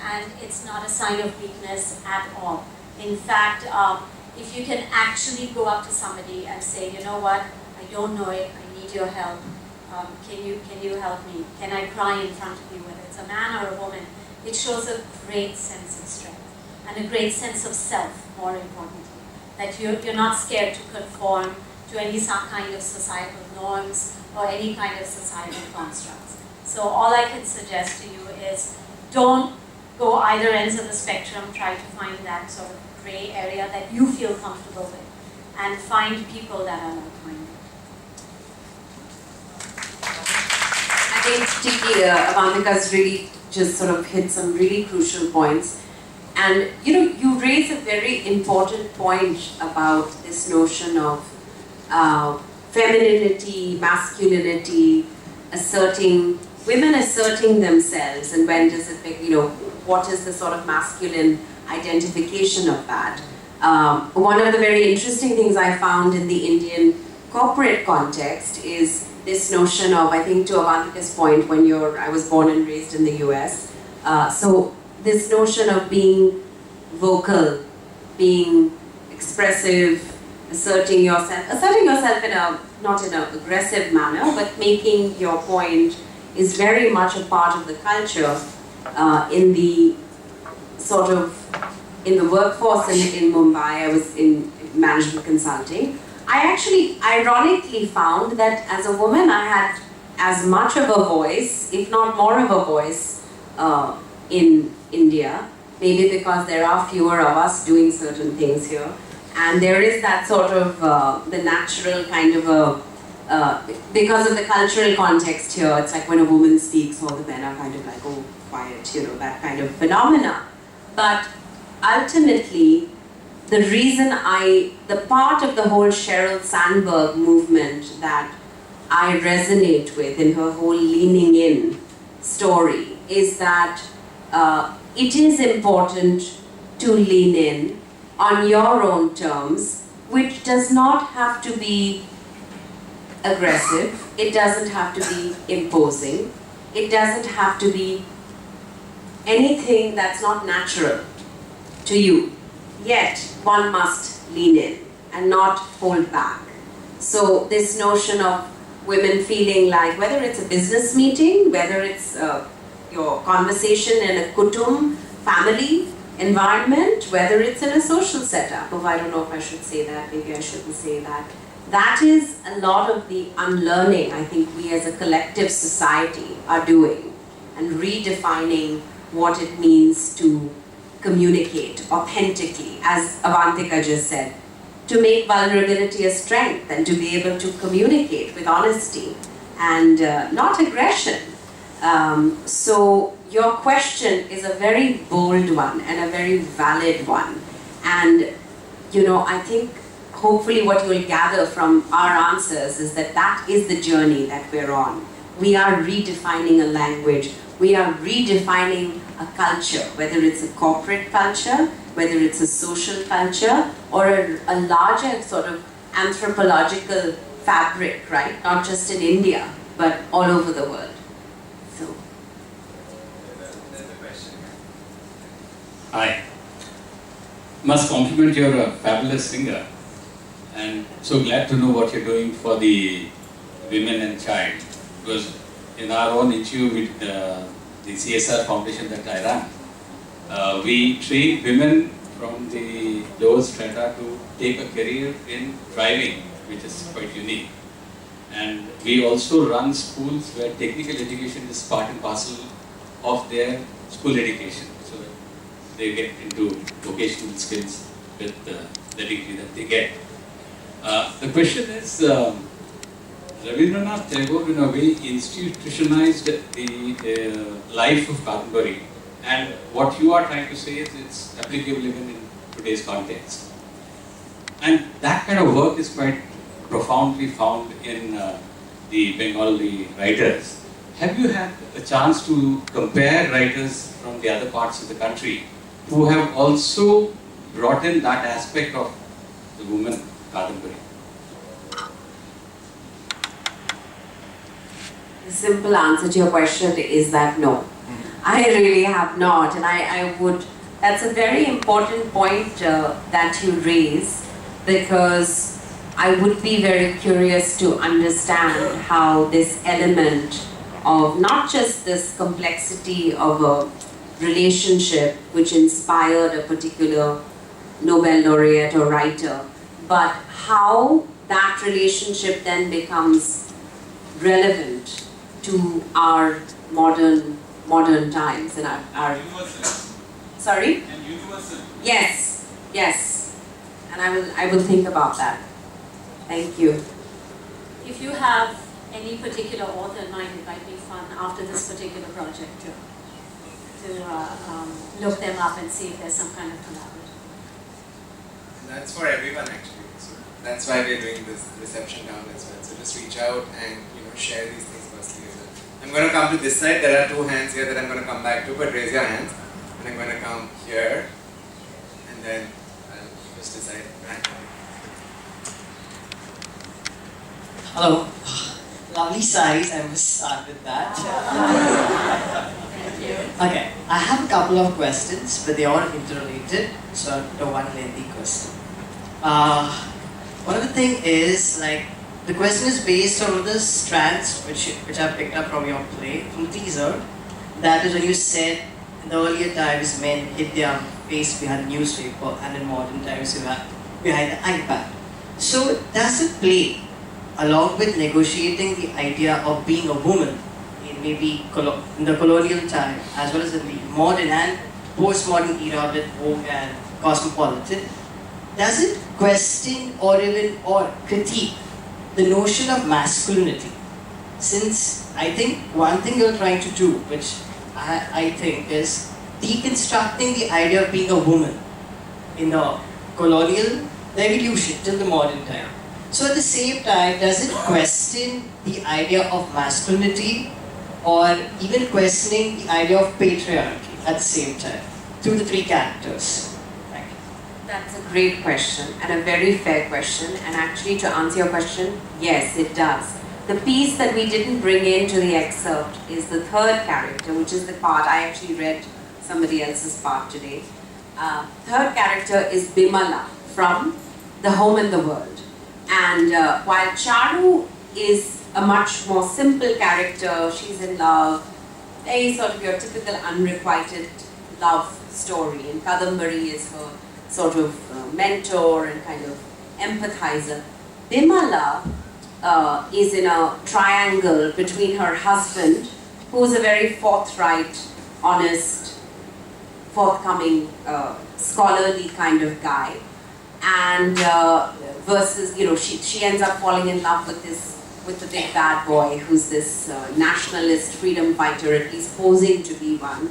And it's not a sign of weakness at all. In fact, if you can actually go up to somebody and say, you know what, I don't know it, I need your help. Can you help me? Can I cry in front of you, whether it's a man or a woman? It shows a great sense of strength and a great sense of self, more importantly. That you're not scared to conform to any kind of societal norms or any kind of societal constructs. So all I can suggest to you is don't go either ends of the spectrum, try to find that sort of gray area that you feel comfortable with, and find people that are like-minded. I think Tiki, Avantika's really just sort of hit some really crucial points. And you know, you raise a very important point about this notion of femininity, masculinity, women asserting themselves, and when does it, you know, what is the sort of masculine identification of that? One of the very interesting things I found in the Indian corporate context is this notion of, I think to Avantika's point, I was born and raised in the US, so this notion of being vocal, being expressive, asserting yourself in not in an aggressive manner, but making your point is very much a part of the culture in the workforce in Mumbai. I was in management consulting. I actually ironically found that as a woman I had as much of a voice, if not more of a voice, in India, maybe because there are fewer of us doing certain things here. And there is that sort of the natural kind of because of the cultural context here, it's like when a woman speaks, all the men are kind of like, oh, quiet, that kind of phenomena. But ultimately, the part of the whole Sheryl Sandberg movement that I resonate with in her whole leaning in story is that it is important to lean in on your own terms, which does not have to be aggressive, it doesn't have to be imposing, it doesn't have to be anything that's not natural to you. Yet, one must lean in and not hold back. So this notion of women feeling like, whether it's a business meeting, whether it's your conversation in a kutum, family environment, whether it's in a social setup, I don't know if I should say that, maybe I shouldn't say that. That is a lot of the unlearning I think we as a collective society are doing and redefining what it means to communicate authentically, as Avantika just said, to make vulnerability a strength and to be able to communicate with honesty and not aggression. So your question is a very bold one and a very valid one. And I think hopefully what you will gather from our answers is that that is the journey that we're on. We are redefining a language. We are redefining a culture, whether it's a corporate culture, whether it's a social culture, or a larger sort of anthropological fabric, right? Not just in India, but all over the world. So. There's a question. Hi. Must compliment you're a fabulous singer, and so glad to know what you're doing for the women and child, because in our own issue with the CSR foundation that I run, we train women from the lower strata to take a career in driving, which is quite unique. And we also run schools where technical education is part and parcel of their school education, so that they get into vocational skills with the degree that they get. The question is, Rabindranath Tagore in a way institutionalized the life of Kadambari, and what you are trying to say is it's applicable even in today's context. And that kind of work is quite profoundly found in the Bengali writers. Have you had a chance to compare writers from the other parts of the country who have also brought in that aspect of the woman Kadambari? The simple answer to your question is that no. I really have not, and I would, that's a very important point that you raise, because I would be very curious to understand how this element of not just this complexity of a relationship which inspired a particular Nobel laureate or writer, but how that relationship then becomes relevant to our modern times and our Universal. Sorry? And universal. Yes, and I will think about that. Thank you. If you have any particular author in mind, it might be fun after this particular project to look them up and see if there's some kind of collaboration. And that's for everyone actually. So that's why we're doing this reception down as well. So just reach out and share these things firstly as well. I'm going to come to this side. There are two hands here that I'm going to come back to, but raise your hands. And I'm going to come here, and then I'll just decide. Hello. Lovely size, I must start with that. Thank you. Okay, I have a couple of questions, but they are interrelated, so the one lengthy question. One of the thing is, like, the question is based on the strands which I picked up from your play, from the teaser. That is when you said in the earlier times men hid their face behind the newspaper, and in modern times you have behind the iPad. So does it play along with negotiating the idea of being a woman in maybe in the colonial time as well as in the modern and postmodern era with Vogue and Cosmopolitan? does it question or even or critique the notion of masculinity? Since I think one thing you're trying to do, which I think is deconstructing the idea of being a woman in the colonial revolution till the modern time. So at the same time, does it question the idea of masculinity or even questioning the idea of patriarchy at the same time through the three characters? Thank you. That's a great question and a very fair question. And actually, to answer your question, yes, it does. The piece that we didn't bring into the excerpt is the third character, which is the part I actually read somebody else's part today. Third character is Bimala from The Home and the World. And while Charu is a much more simple character, she's in love, very sort of your typical unrequited love story, and Kadambari is her sort of mentor and kind of empathizer. Bimala is in a triangle between her husband, who's a very forthright, honest, forthcoming, scholarly kind of guy, and versus, you know, she ends up falling in love with the big bad boy who's this nationalist freedom fighter, at least posing to be one.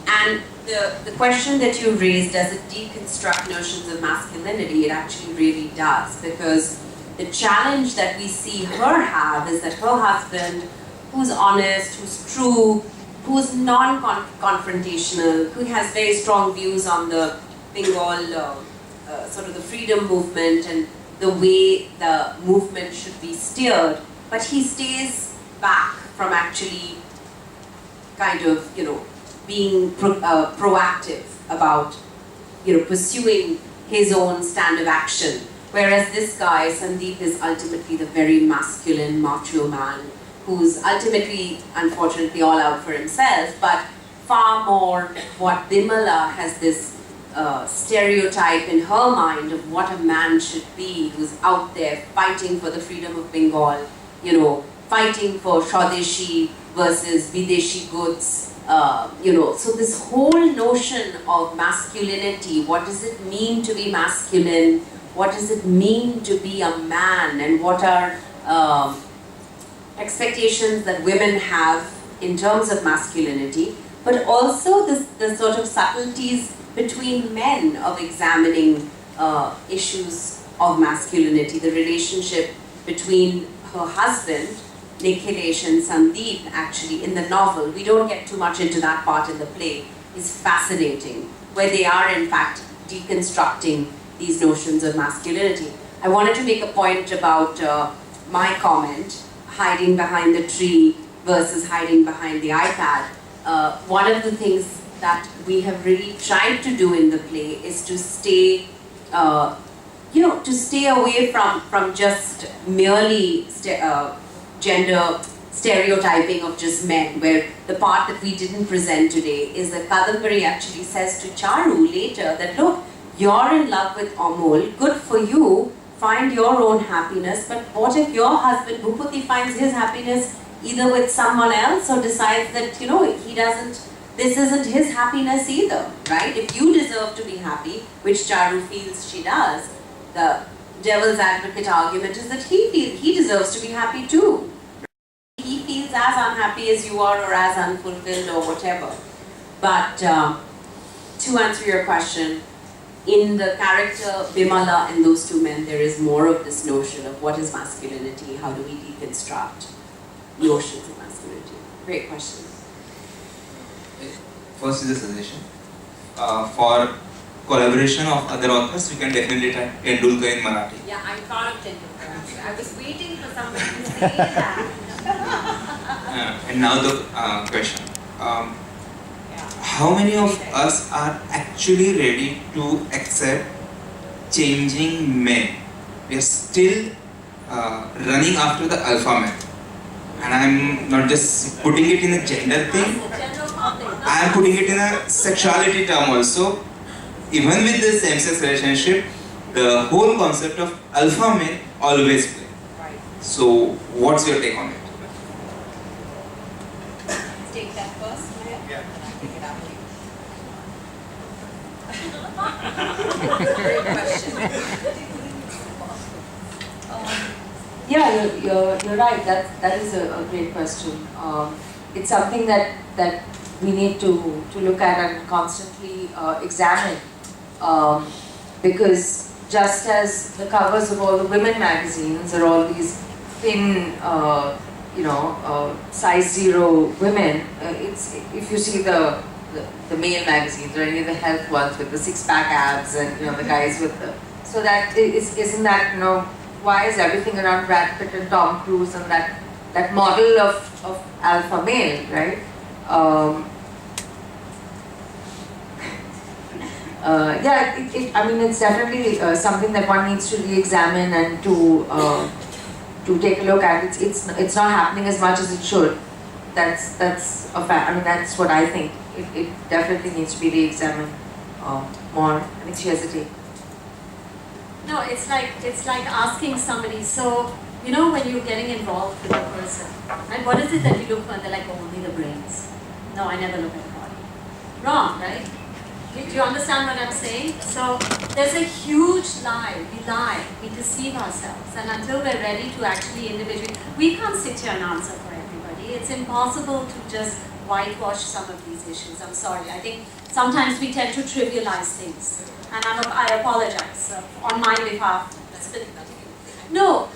And the question that you raised, does it deconstruct notions of masculinity? It actually really does, because the challenge that we see her have is that her husband, who's honest, who's true, who's non-confrontational, who has very strong views on the Bengal sort of the freedom movement and the way the movement should be steered, but he stays back from actually kind of, you know, being proactive about, you know, pursuing his own stand of action. Whereas this guy, Sandeep, is ultimately the very masculine, macho man who's ultimately, unfortunately, all out for himself, but far more what Bimala has this stereotype in her mind of what a man should be, who's out there fighting for the freedom of Bengal, you know, fighting for Swadeshi versus Videshi goods, you know. So this whole notion of masculinity, what does it mean to be masculine? What does it mean to be a man? And what are expectations that women have in terms of masculinity? But also the sort of subtleties between men of examining issues of masculinity, the relationship between her husband, Nikhilesh, and Sandeep, actually, in the novel. We don't get too much into that part in the play. Is fascinating, where they are, in fact, deconstructing these notions of masculinity. I wanted to make a point about my comment, hiding behind the tree versus hiding behind the iPad. One of the things that we have really tried to do in the play is to stay, you know, to stay away from just merely gender stereotyping of just men, where the part that we didn't present today is that Kadambari actually says to Charu later that, look, you're in love with Amol, good for you, find your own happiness, but what if your husband, Bhuputi, finds his happiness either with someone else or decides that, you know, he doesn't, this isn't his happiness either, right? If you deserve to be happy, which Charu feels she does, the devil's advocate argument is that he deserves to be happy too. He feels as unhappy as you are, or as unfulfilled, or whatever. But to answer your question, in the character Bimala and those two men, there is more of this notion of what is masculinity, how do we deconstruct notions of masculinity. Great question. First is a suggestion. For collaboration of other authors, you can definitely try Tendulkar in Marathi. Yeah, I thought of Tendulkar. I was waiting for somebody to say that. And now the question. How many of us are actually ready to accept changing men? We are still running after the alpha man. And I'm not just putting it in a gender thing, I am putting it in a sexuality term also. Even with the same-sex relationship, the whole concept of alpha men always play. So, what's your take on it? Take that first, Meher? Yeah. And I pick it up. Great question. Yeah, you're right. That is a great question. It's something that we need to look at and constantly examine, because just as the covers of all the women magazines are all these thin, size 0 women, it's if you see the male magazines or any of the health ones with the 6-pack abs and the guys with the, so that isn't that why is everything around Brad Pitt and Tom Cruise and that model of alpha male, right? I mean, it's definitely something that one needs to re-examine and to take a look at. It's not happening as much as it should. That's a fact. I mean, that's what I think. It definitely needs to be re-examined more. I mean, hesitate. No, it's like asking somebody, so, when you're getting involved with a person, and what is it that you look for? And they're like, oh, only the brains. No, I never look at the body. Wrong, right? Do you understand what I'm saying? So, there's a huge lie. We lie. We deceive ourselves. And until we're ready to actually individually, we can't sit here and answer for everybody. It's impossible to just whitewash some of these issues. I'm sorry. I think sometimes we tend to trivialize things. And I apologize on my behalf. No,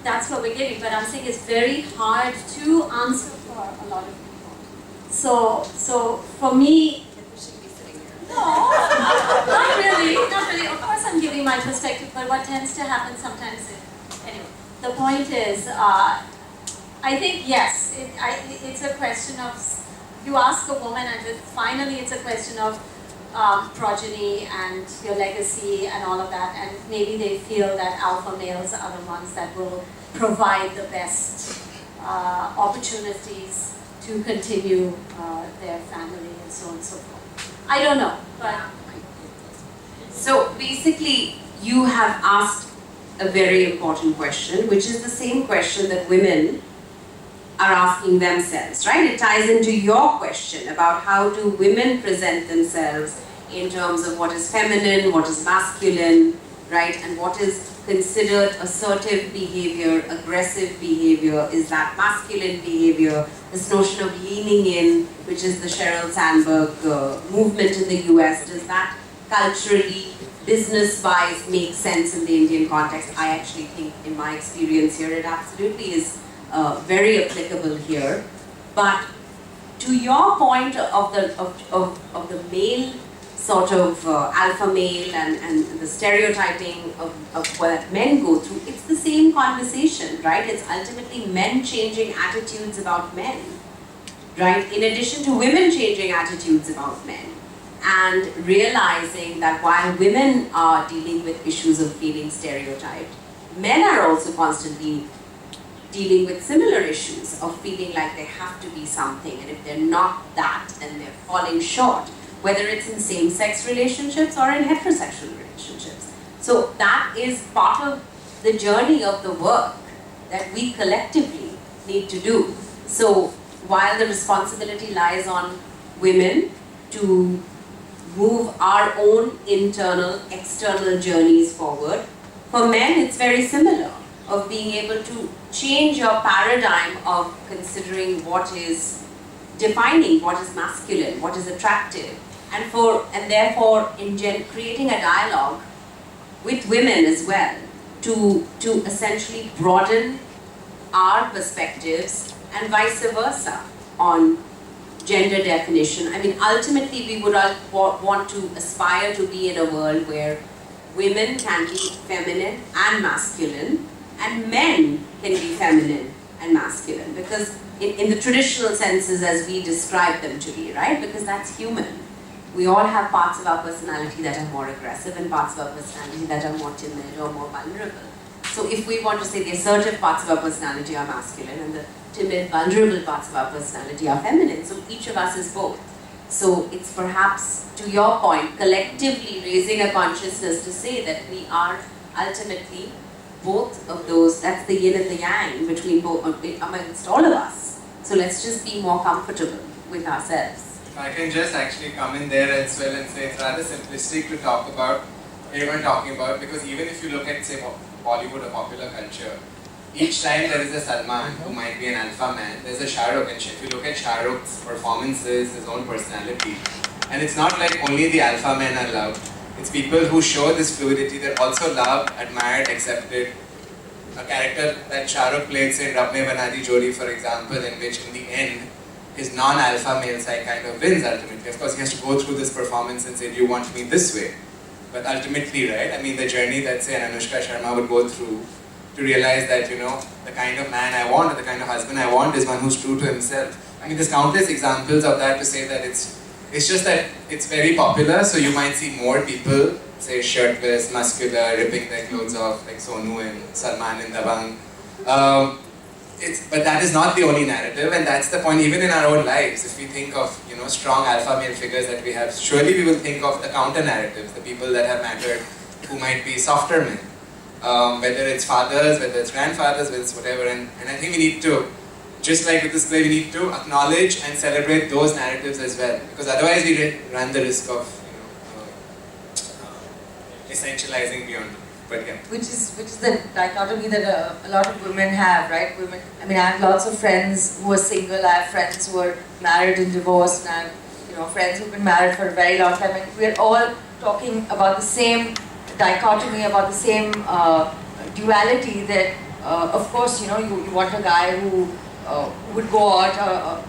that's what we're giving, but I'm saying it's very hard to answer for a lot of people. So for me, no, not really. Of course I'm giving my perspective, but what tends to happen sometimes anyway, the point is, I think yes, it's a question of, you ask a woman and finally it's a question of progeny and your legacy and all of that, and maybe they feel that alpha males are the ones that will provide the best opportunities to continue their family and so on and so forth. I don't know, but... So basically, you have asked a very important question, which is the same question that women are asking themselves, right? It ties into your question about how do women present themselves in terms of what is feminine, what is masculine, right? And what is considered assertive behavior, aggressive behavior, is that masculine behavior? This notion of leaning in, which is the Sheryl Sandberg movement in the US, does that culturally, business-wise make sense in the Indian context? I actually think, in my experience here, it absolutely is very applicable here. But to your point of the male sort of alpha male and the stereotyping of what men go through, it's the same conversation, right? It's ultimately men changing attitudes about men, right? In addition to women changing attitudes about men, and realizing that while women are dealing with issues of feeling stereotyped, men are also constantly dealing with similar issues of feeling like they have to be something, and if they're not that, then they're falling short, whether it's in same-sex relationships or in heterosexual relationships. So that is part of the journey of the work that we collectively need to do. So while the responsibility lies on women to move our own internal, external journeys forward, for men it's very similar, of being able to change your paradigm of considering what is defining, what is masculine, what is attractive, and therefore creating a dialogue with women as well to essentially broaden our perspectives and vice versa on gender definition. I mean, ultimately we would all want to aspire to be in a world where women can be feminine and masculine, and men can be feminine and masculine, because in the traditional senses as we describe them to be, right? Because that's human. We all have parts of our personality that are more aggressive and parts of our personality that are more timid or more vulnerable. So if we want to say the assertive parts of our personality are masculine and the timid, vulnerable parts of our personality are feminine, so each of us is both. So it's perhaps, to your point, collectively raising a consciousness to say that we are ultimately both of those, that's the yin and the yang between both, amongst all of us. So let's just be more comfortable with ourselves. If I can just actually come in there as well and say it's rather simplistic to talk about everyone talking about, because even if you look at, say, Bollywood or popular culture, each time there is a Salman who might be an alpha man, there's a Shah Rukh, and if you look at Shah Rukh's performances, his own personality, and it's not like only the alpha men are loved, it's people who show this fluidity, they're also loved, admired, accepted. A character that Shah Rukh played, say, Rab Ne Bana Di Jodi, for example, in which in the end, his non-alpha male side kind of wins ultimately. Of course, he has to go through this performance and say, do you want me this way? But ultimately, right, I mean, the journey that, say, an Anushka Sharma would go through to realize that, you know, the kind of man I want or the kind of husband I want is one who's true to himself. I mean, there's countless examples of that to say that it's just that it's very popular, so you might see more people, say, shirtless, muscular, ripping their clothes off, like Sonu and Salman in Dabang. But that is not the only narrative, and that's the point even in our own lives. If we think of, you know, strong alpha male figures that we have, surely we will think of the counter narratives, the people that have mattered who might be softer men. Whether it's fathers, whether it's grandfathers, whether it's whatever, and I think we need to, just like with this play, we need to acknowledge and celebrate those narratives as well, because otherwise we run the risk of, you know, essentializing beyond. But yeah. Which is the dichotomy that a lot of women have, right? Women. I mean, I have lots of friends who are single. I have friends who are married and divorced, and I have, you know, friends who've been married for a very long time, and we're all talking about the same dichotomy, about the same duality. That, of course, you know, you want a guy who would go out,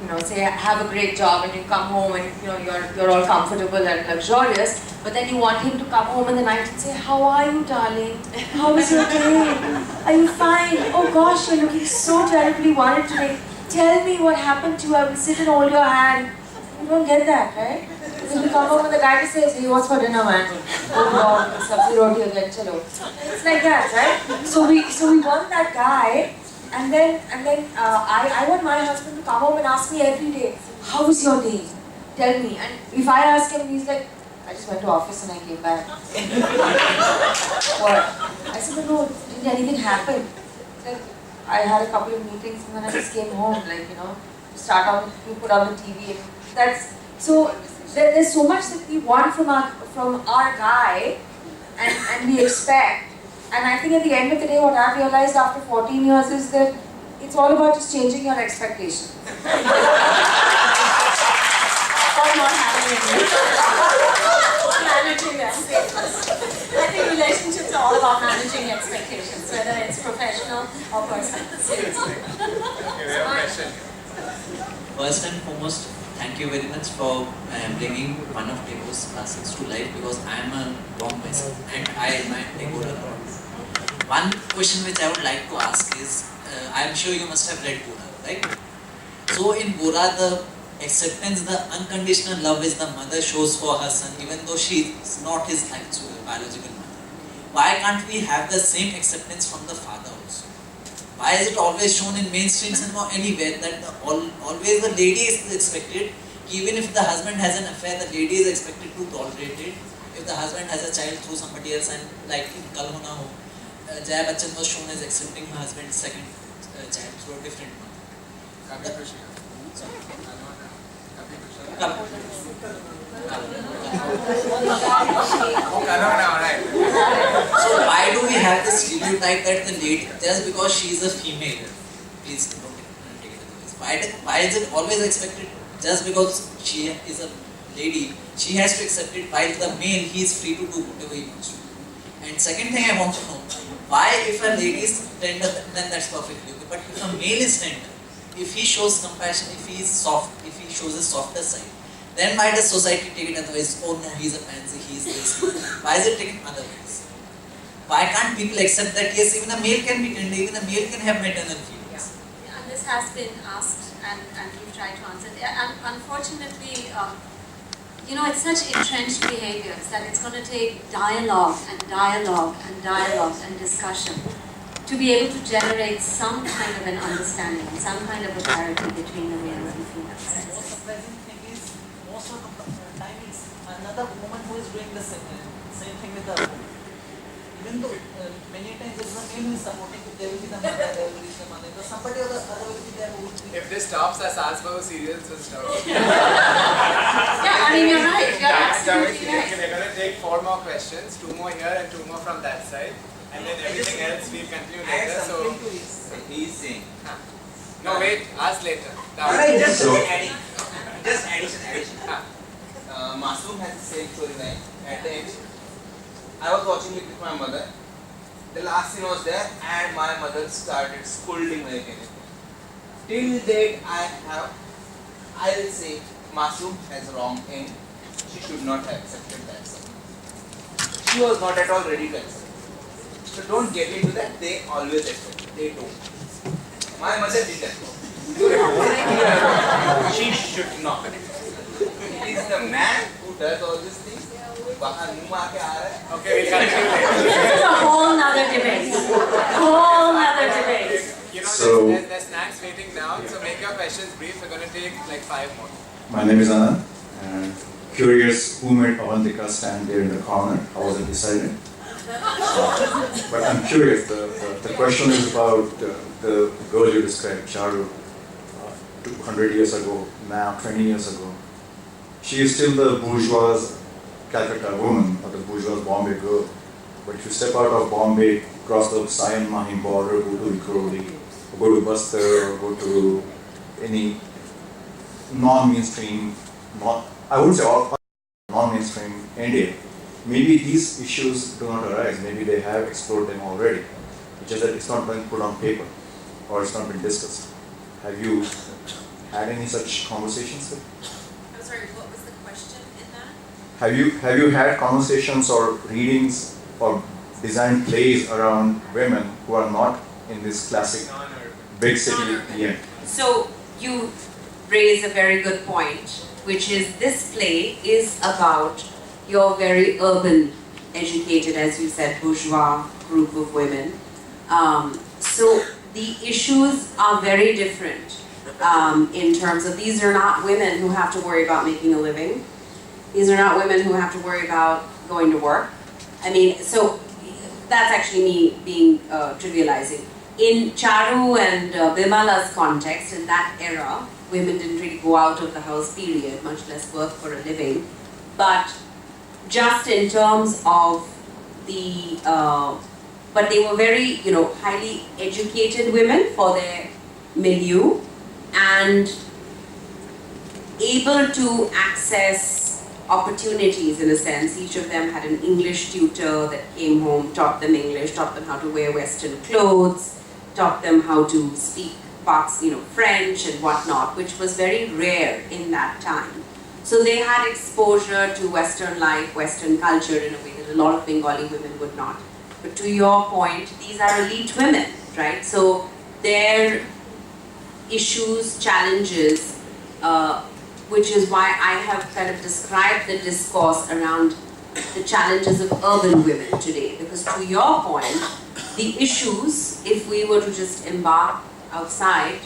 you know, say have a great job, and you come home and, you know, you're all comfortable and luxurious. But then you want him to come home in the night and say, "How are you, darling? How was your day? Are you fine? Oh gosh, you're looking so terribly worried today. Tell me what happened to you. I will sit and hold your hand." You don't get that, right? But then you come home and the guy just says, "Hey, what's for dinner, man? Oh God, sabzi roti again, chalo." It's like that, right? So we want that guy. And then I want my husband to come home and ask me every day, "How was your day? Tell me." And if I ask him, he's like, "I just went to office and I came back." What? I said, "No, didn't anything happen?" Like, I had a couple of meetings and then I just came home, like, you know, start on, you put on the TV. And that's, so there's so much that we want from our guy and we expect. And I think at the end of the day, what I've realized after 14 years is that it's all about just changing your expectations. Or not having it. Managing expectations. I think relationships are all about managing expectations, whether it's professional or personal. Okay, we have a question. First and foremost, thank you very much for bringing one of Tagore's classics to life, because I am a wrong person and I admire Tagore a lot. One question which I would like to ask is, I am sure you must have read Gora, right? So in Gora, the acceptance, the unconditional love which the mother shows for her son, even though she is not his actual biological mother. Why can't we have the same acceptance from the father also? Why is it always shown in mainstream cinema anywhere that always the lady is expected, even if the husband has an affair, the lady is expected to tolerate it. If the husband has a child through somebody else, and like in Kal Ho Na Ho, Jaya Bachchan was shown as accepting her husband's second child through a different mother. So why do we have this stereotype that the lady, just because she is a female, please don't take it otherwise. Why is it always expected, just because she is a lady, she has to accept it, while the male, he is free to do whatever he wants to do. And second thing I want to know, why if a lady is tender, then that's perfectly okay. But if a male is tender, if he shows compassion, if he is soft, if he shows his softer side, then why does society take it otherwise? Oh no, he's a pansy, he's this. Why is it taken otherwise? Why can't people accept that yes, even a male can be tender, even a male can have maternal feelings? Yeah, and this has been asked and we've tried to answer it. And unfortunately, you know, it's such entrenched behaviors that it's going to take dialogue and dialogue and dialogue and discussion to be able to generate some kind of an understanding, some kind of a parity between the male and female sex. The most surprising thing is, most of the time it's another woman who is doing the same thing with the woman. even though many times if the male is supporting, there will be the mother, there will be the mother, so somebody or the other will be there who will be. If this stops, our Salzburg serials will stop. Yeah, I mean, you're right. You're absolutely right. We're going to take 4 more questions, 2 more here and 2 more from that side. And then everything else we'll continue later. So He's saying. no, wait, ask later. Alright, just adding. Just addition. Masoom has the same storyline. At the end, I was watching it with my mother. The last scene was there, and my mother started scolding me again. Till date, I will say Masoom has wrong end. She should not have accepted that. She was not at all ready to accept. So don't get into that. They always accept. They don't. My mother did that. She should not. It is the man who does all these things. Okay, we'll continue later. This is a whole nother debate. Whole nother debate. You know, So- there's snacks waiting down, so make your questions brief. We're going to take like 5 more. My name is Anand, and curious who made Avantika stand there in the corner. How was it decided? But I'm curious, the question is about the girl you described, Charu, 200 years ago, now 20 years ago. She is still the bourgeois Calcutta woman, or the bourgeois Bombay girl. But if you step out of Bombay, cross the Sion Mahim border, go to Vikhroli, go to Bastar, or go to any non-mainstream, I wouldn't say all non-mainstream India, maybe these issues do not arise, maybe they have explored them already. It's just that it's not been put on paper, or it's not been discussed. Have you had any such conversations? I'm sorry, what was the question in that? Have you had conversations or readings or designed plays around women who are not in this classic big city? Yeah. So you raise a very good point, which is this play is about your very urban, educated, as you said, bourgeois group of women. So the issues are very different in terms of these are not women who have to worry about making a living. These are not women who have to worry about going to work. I mean, so that's actually me being trivializing. In Charu and Bimala's context, in that era, women didn't really go out of the house, period, much less work for a living. But just in terms of the, but they were very, highly educated women for their milieu and able to access opportunities in a sense. Each of them had an English tutor that came home, taught them English, taught them how to wear Western clothes, taught them how to speak parts, French and whatnot, which was very rare in that time. So they had exposure to Western life, Western culture in a way that a lot of Bengali women would not. But to your point, these are elite women, right? So their issues, challenges, which is why I have kind of described the discourse around the challenges of urban women today. Because to your point, the issues, if we were to just embark outside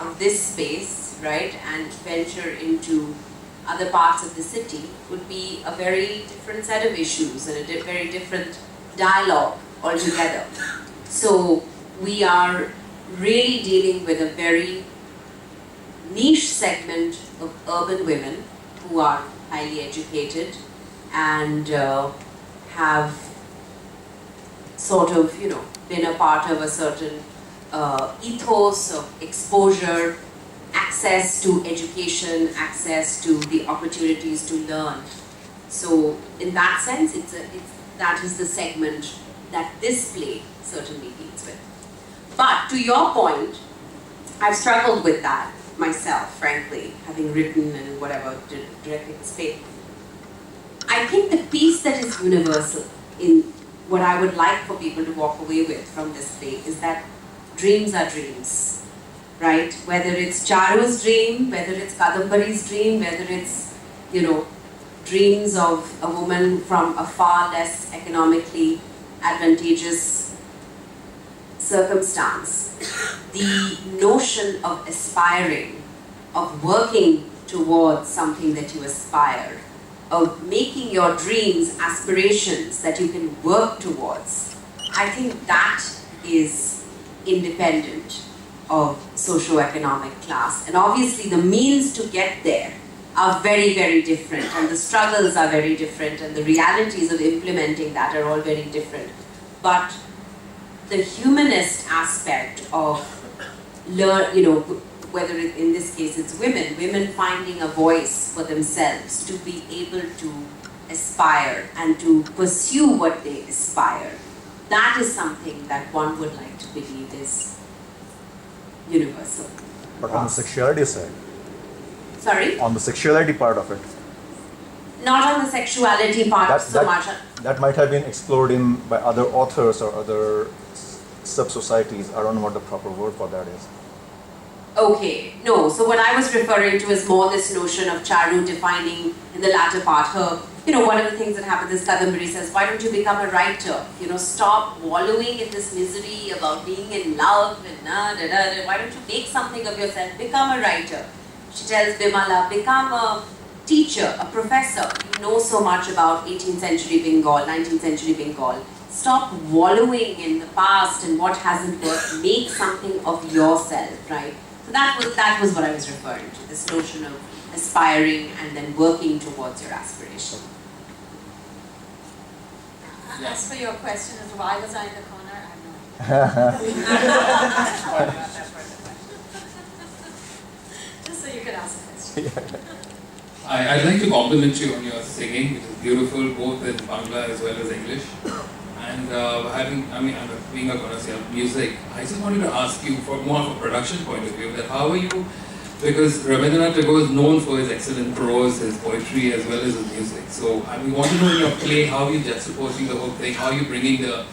of this space, right, and venture into other parts of the city, would be a very different set of issues and a very different dialogue altogether. So we are really dealing with a very niche segment of urban women who are highly educated and have sort of, been a part of a certain ethos of exposure, access to education, access to the opportunities to learn. So in that sense, that is the segment that this play certainly deals with. But to your point, I've struggled with that myself, frankly, having written and whatever, directing this play. I think the piece that is universal in what I would like for people to walk away with from this play is that dreams are dreams, right? Whether it's Charu's dream, whether it's Kadambari's dream, whether it's, dreams of a woman from a far less economically advantageous circumstance, the notion of aspiring, of working towards something that you aspire, of making your dreams aspirations that you can work towards, I think that is independent of socio-economic class. And obviously the means to get there are very, very different, and the struggles are very different, and the realities of implementing that are all very different. But the humanist aspect of whether in this case it's women finding a voice for themselves to be able to aspire and to pursue what they aspire, that is something that one would like to believe is universal. But on the sexuality side? Sorry? On the sexuality part of it? Not on the sexuality part so much. That might have been explored by other authors or other sub-societies. I don't know what the proper word for that is. Okay, no. So what I was referring to is more this notion of Charu defining in the latter part her, one of the things that happens is Kadambari says, why don't you become a writer? Stop wallowing in this misery about being in love and why don't you make something of yourself, become a writer. She tells Bimala, become a teacher, a professor. You know so much about 18th century Bengal, 19th century Bengal. Stop wallowing in the past and what hasn't worked. Make something of yourself, right? So that was what I was referring to, this notion of aspiring and then working towards your aspiration. As for your question as to why was I in the corner, I have no idea. Just so you could ask a question. I'd like to compliment you on your singing, which is beautiful, both in Bangla as well as English. And being a connoisseur of music, I just wanted to ask you, for more of a production point of view, that how are you, because Rabindranath Tagore is known for his excellent prose, his poetry, as well as his music. So we want to know in your play how you're juxtaposing the whole thing, how you're bringing the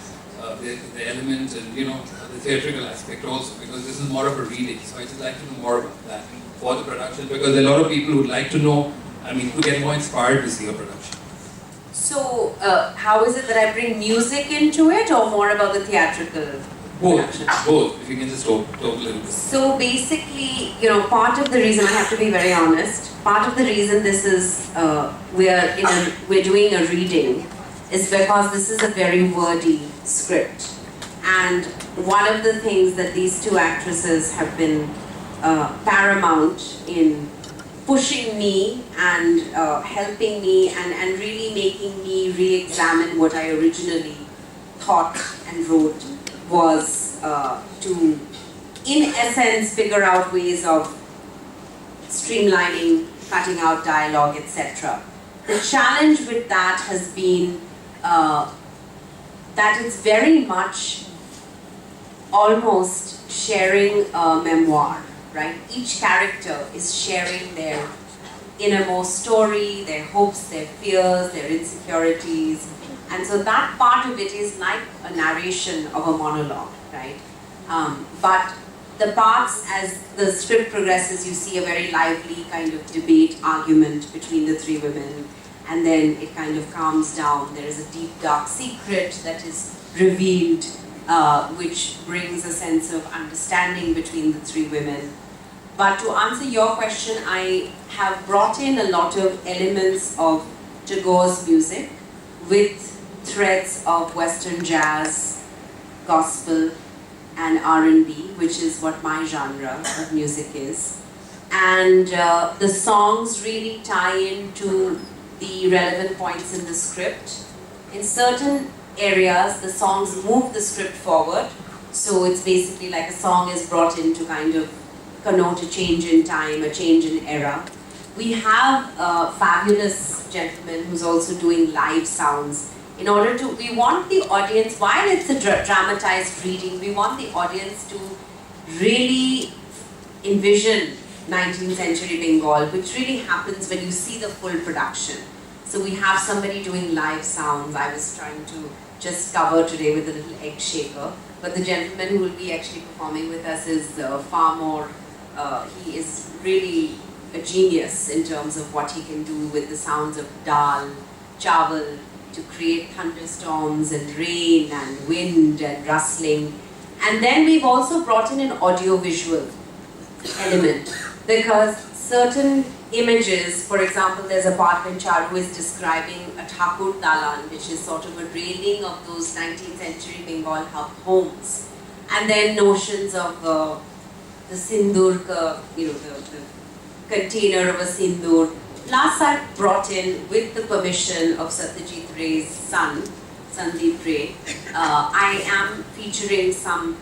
elements and the theatrical aspect also, because this is more of a reading. So I just like to know more about that for the production, because there are a lot of people who would like to know, who get more inspired to see your production. So, how is it that I bring music into it, or more about the theatrical production? Both. If you can just talk a little bit. So basically, part of the reason, I have to be very honest, part of the reason this is, we're doing a reading is because this is a very wordy script. And one of the things that these two actresses have been paramount in pushing me and helping me and really making me re-examine what I originally thought and wrote was to, in essence, figure out ways of streamlining, cutting out dialogue, etc. The challenge with that has been that it's very much almost sharing a memoir. Right? Each character is sharing their innermost story, their hopes, their fears, their insecurities. And so that part of it is like a narration of a monologue, right? But the parts, as the script progresses, you see a very lively kind of debate, argument between the three women. And then it kind of calms down. There is a deep, dark secret that is revealed, which brings a sense of understanding between the three women. But to answer your question, I have brought in a lot of elements of Tagore's music with threads of Western jazz, gospel, and R&B, which is what my genre of music is. And the songs really tie into the relevant points in the script. In certain areas, the songs move the script forward. So it's basically like a song is brought in to kind of connote a change in time, a change in era. We have a fabulous gentleman who's also doing live sounds. We want the audience, while it's a dramatized reading, we want the audience to really envision 19th century Bengal, which really happens when you see the full production. So we have somebody doing live sounds. I was trying to just cover today with a little egg shaker. But the gentleman who will be actually performing with us is far more, he is really a genius in terms of what he can do with the sounds of dal, chawal, to create thunderstorms and rain and wind and rustling. And then we've also brought in an audio-visual element, because certain images. For example, there's a part when Charu is describing a Thakur Dalan, which is sort of a railing of those 19th century Bengal homes. And then notions of the sindoor, the container of a sindoor. Plus, I've brought in, with the permission of Satyajit Ray's son, Sandeep Ray, I am featuring some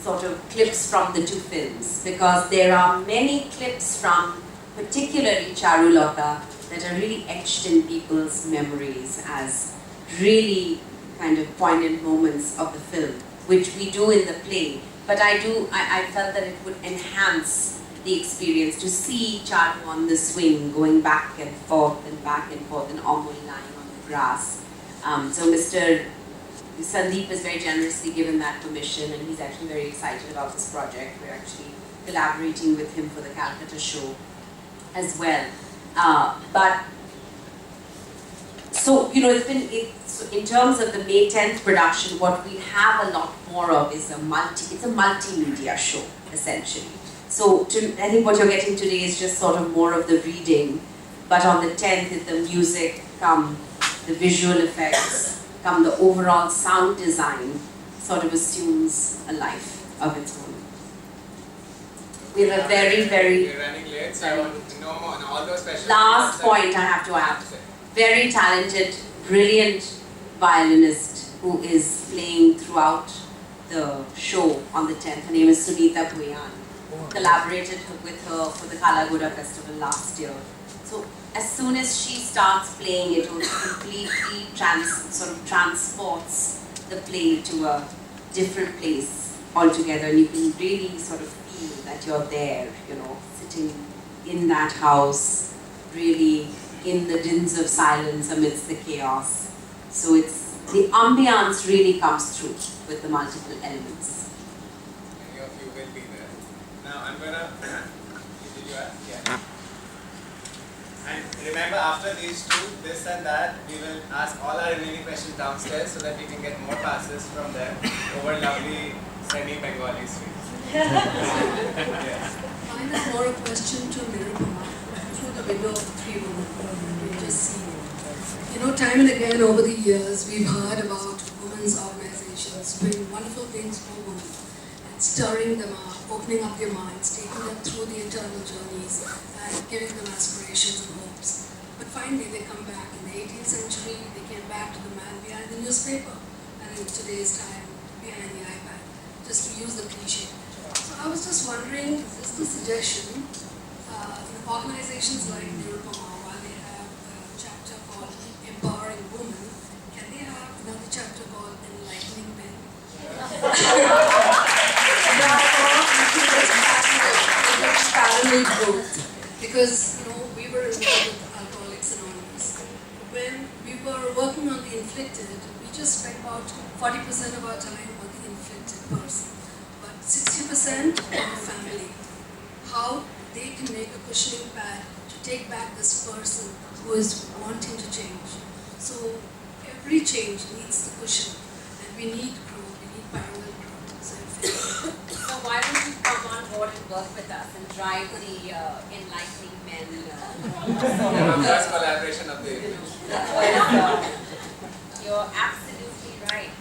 sort of clips from the two films, because there are many clips from particularly Charulata that are really etched in people's memories as really kind of poignant moments of the film, which we do in the play. But I felt that it would enhance the experience to see Charu on the swing, going back and forth and Amul lying on the grass. So Mr. Sandeep has very generously given that permission, and he's actually very excited about this project. We're actually collaborating with him for the Calcutta show as well. So, it's in terms of the May 10th production, what we have a lot more of is it's a multimedia show, essentially. So I think what you're getting today is just sort of more of the reading, but on the 10th, the music come, the visual effects come, the overall sound design sort of assumes a life of its own. We have a very, very... We're running late, so I want to know more on all those questions. Last point I have to add. Very talented, brilliant violinist who is playing throughout the show on the 10th. Her name is Sunita Bhuyan. Collaborated with her for the Kalaguda Festival last year. So as soon as she starts playing, it will completely transports the play to a different place altogether, and you can really sort of feel that you're there, sitting in that house, really in the dins of silence amidst the chaos. So the ambiance really comes through with the multiple elements. Many of you will be there. Now I'm gonna, did you ask? Yeah. And remember, after these two, this and that, we will ask all our remaining questions downstairs so that we can get more passes from them over lovely semi-Bengali streets. Yes. Mine is more a question to Nirupama through the window of the three women we just seen. Time and again over the years, we've heard about women's organizations doing wonderful things for women and stirring them up, opening up their minds, taking them through the internal journeys and giving them aspirations and hopes. But finally, they come back. In the 18th century, they came back to the man behind the newspaper, and in today's time, behind the iPad, just to use the cliche. So I was just wondering, is this the suggestion in organizations like Nirupama, while they have a chapter called Empowering Women, can they have another chapter called Enlightening Men? Parallel growth. Because, we were involved with Alcoholics Anonymous. When we were working on the inflicted, we just spent about 40% of our time on the inflicted person, but 60% on the family. How they can make a cushioning pad to take back this person who is wanting to change. So every change needs the cushion, and we need growth, we need parallel growth. So why don't you come on board and work with us and drive the Enlightening Men? First collaboration of the evening. You're absolutely right.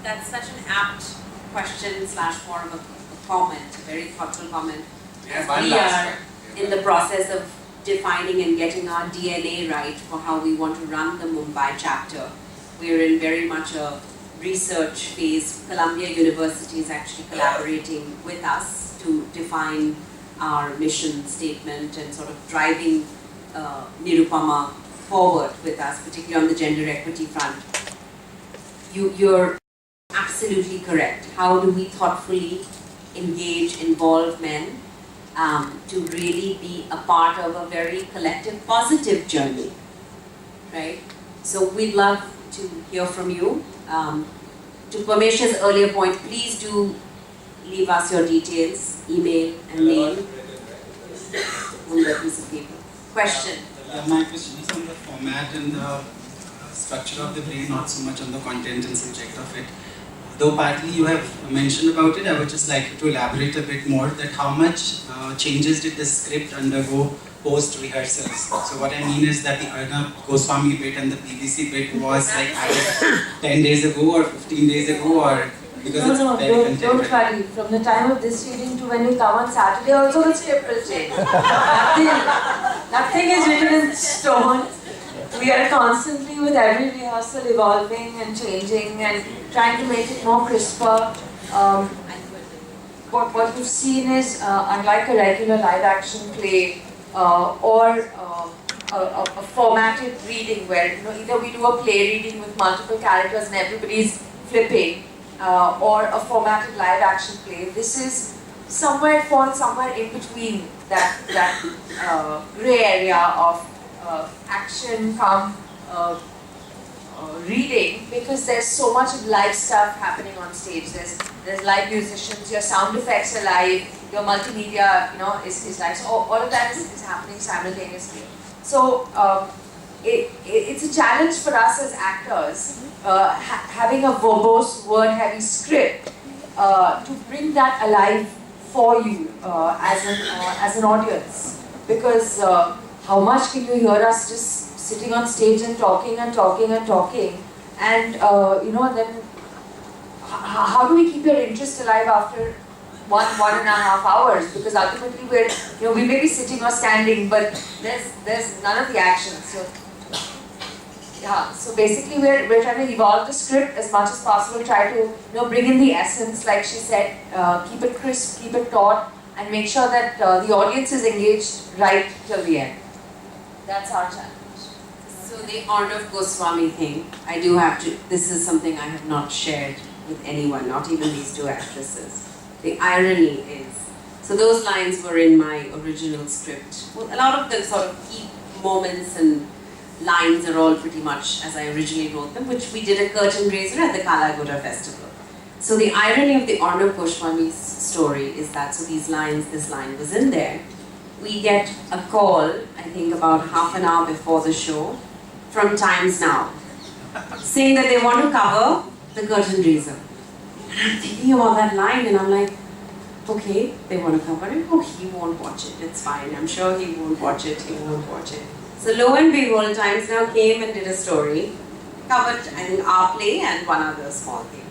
That's such an apt question / more of a comment, a very thoughtful comment. Yeah, we are in the process of defining and getting our DNA right for how we want to run the Mumbai chapter. We're in very much a research phase. Columbia University is actually collaborating with us to define our mission statement and sort of driving Nirupama forward with us, particularly on the gender equity front. You're absolutely correct. How do we thoughtfully engage, involve men to really be a part of a very collective, positive journey, right? So we'd love to hear from you. To Pamesh's earlier point, please do leave us your details, email and name on the piece of paper. Question? My question is on the format and the structure of the play, not so much on the content and subject of it. though partly you have mentioned about it, I would just like to elaborate a bit more that how much changes did the script undergo post-rehearsals. So what I mean is that the Arnab Goswami bit and the BBC bit was like added 10 days ago or 15 days ago, or because it's very contemporary. Don't worry. From the time of this reading to when you come on Saturday, also the script will change. Nothing is written in stone. We are constantly with every rehearsal evolving and changing and trying to make it more crisper. What you've seen is, unlike a regular live action play or a formatted reading where either we do a play reading with multiple characters and everybody's flipping, or a formatted live action play. This is falls somewhere in between that grey area of action come reading, because there's so much of live stuff happening on stage. There's live musicians, your sound effects are live, your multimedia is live. So all of that is happening simultaneously. So it's a challenge for us as actors, having a verbose, word-heavy script, to bring that alive for you as an audience. Because how much can you hear us just sitting on stage and talking and talking and talking, and then how do we keep your interest alive after 1.5 hours? Because ultimately we may be sitting or standing, but there's none of the action. So yeah, so basically we're trying to evolve the script as much as possible, try to bring in the essence, like she said, keep it crisp, keep it taut, and make sure that the audience is engaged right till the end. That's our challenge. So the Arnab Goswami thing, I do have to, this is something I have not shared with anyone, not even these two actresses. The irony is, so those lines were in my original script. Well, a lot of the sort of key moments and lines are all pretty much as I originally wrote them, which we did a curtain raiser at the Kalagoda festival. So the irony of the Arnab Goswami's story is that, so this line was in there. We get a call, I think about half an hour before the show, from Times Now, saying that they want to cover the curtain raiser. And I'm thinking about that line and I'm like, okay, they want to cover it, oh, he won't watch it, it's fine, I'm sure he won't watch it, So lo and behold, Times Now came and did a story, covered I think our play and one other small thing.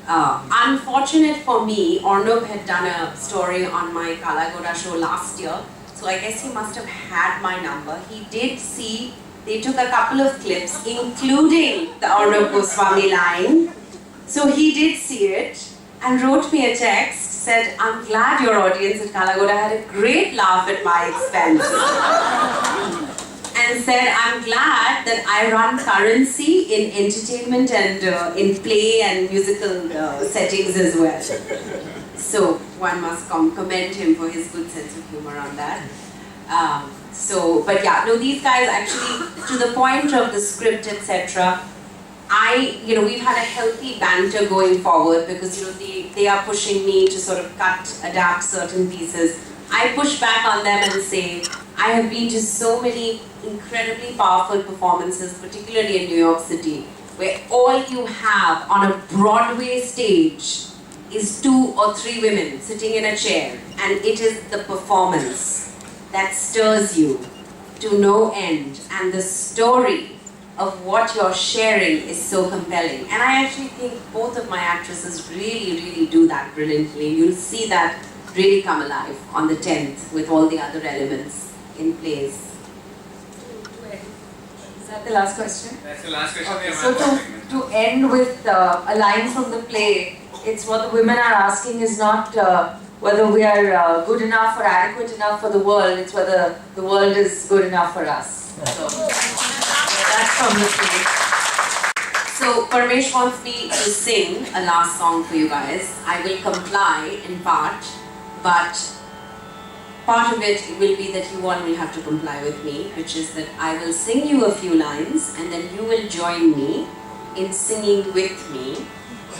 Unfortunate for me, Arnab had done a story on my Kalagoda show last year, so I guess he must have had my number. He did see, they took a couple of clips, including the Arnab Goswami line. So he did see it and wrote me a text, said, I'm glad your audience at Kalagoda had a great laugh at my expense. And said, I'm glad that I run currency in entertainment and in play and musical settings as well. So one must commend him for his good sense of humor on that. But yeah, no, these guys actually, to the point of the script, etc., we've had a healthy banter going forward because, they are pushing me to sort of adapt certain pieces. I push back on them and say, I have been to so many incredibly powerful performances, particularly in New York City, where all you have on a Broadway stage is 2 or 3 women sitting in a chair, and it is the performance that stirs you to no end, and the story of what you're sharing is so compelling. And I actually think both of my actresses really, really do that brilliantly. You'll see that really come alive on the 10th with all the other elements in place. Is that the last question? That's the last question. Okay, so to end with a line from the play, it's what the women are asking is not whether we are good enough or adequate enough for the world, it's whether the world is good enough for us. So that's from the play. So Parmesh wants me to sing a last song for you guys. I will comply in part, but part of it will be that you all will have to comply with me, which is that I will sing you a few lines and then you will join me in singing with me.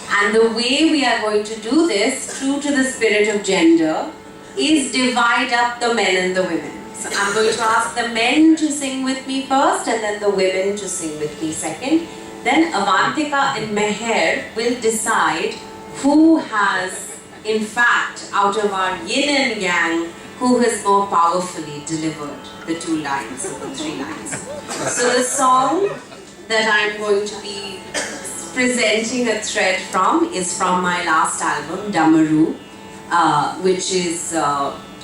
And the way we are going to do this, true to the spirit of gender, is divide up the men and the women. So I'm going to ask the men to sing with me first and then the women to sing with me second. Then Avantika and Meher will decide who has, in fact, out of our yin and yang, who has more powerfully delivered the 2 lines or the 3 lines. So the song that I'm going to be presenting a thread from is from my last album, Damaru, which is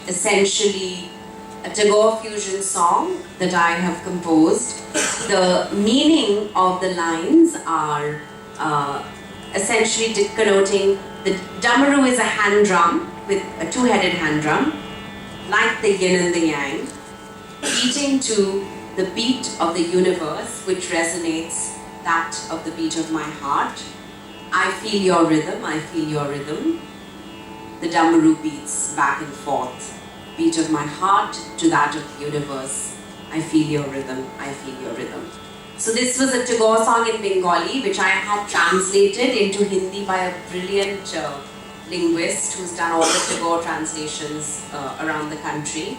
essentially a Tagore fusion song that I have composed. The meaning of the lines are essentially connoting the Damaru is a hand drum with a 2-headed hand drum, like the yin and the yang, beating to the beat of the universe, which resonates that of the beat of my heart. I feel your rhythm, I feel your rhythm. The Damaru beats back and forth. Beat of my heart to that of the universe. I feel your rhythm, I feel your rhythm. So this was a Tagore song in Bengali, which I had translated into Hindi by a brilliant linguist who's done all the Tagore translations around the country,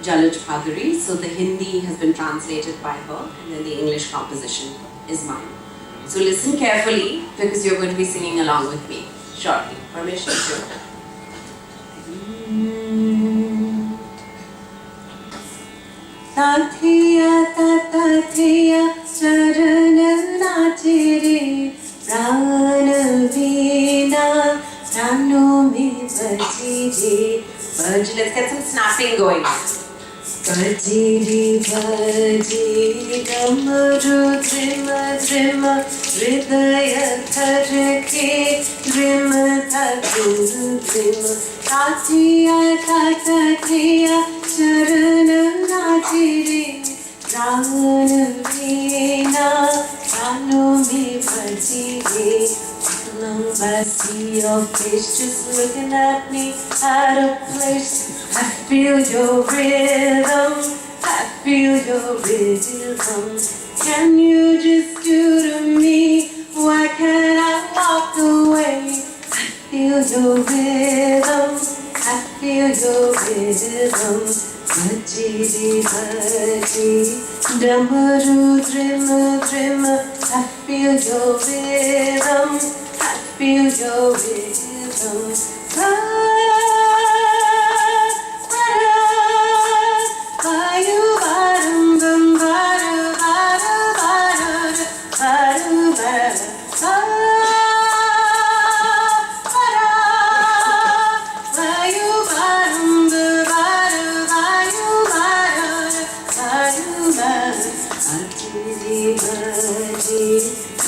Jalaj Bhaduri. So the Hindi has been translated by her, and then the English composition is mine. So listen carefully, because you're going to be singing along with me shortly. Permission to. Tathiya tathiya charana nachire prana veena prano me bajire. Let's get some snapping going. Bajiri baji damaru drima drima hridaya tharke drima thakuru drima tathiya tathiya charana nachire prana veena prano me bajire. I see your face just looking at me out of place. I feel your rhythm, I feel your rhythm. Can you just do to me? Why can't I walk away? I feel your rhythm, I feel your rhythm. Bajiri baji, damaru drima drima. I feel your rhythm, I feel your rhythm.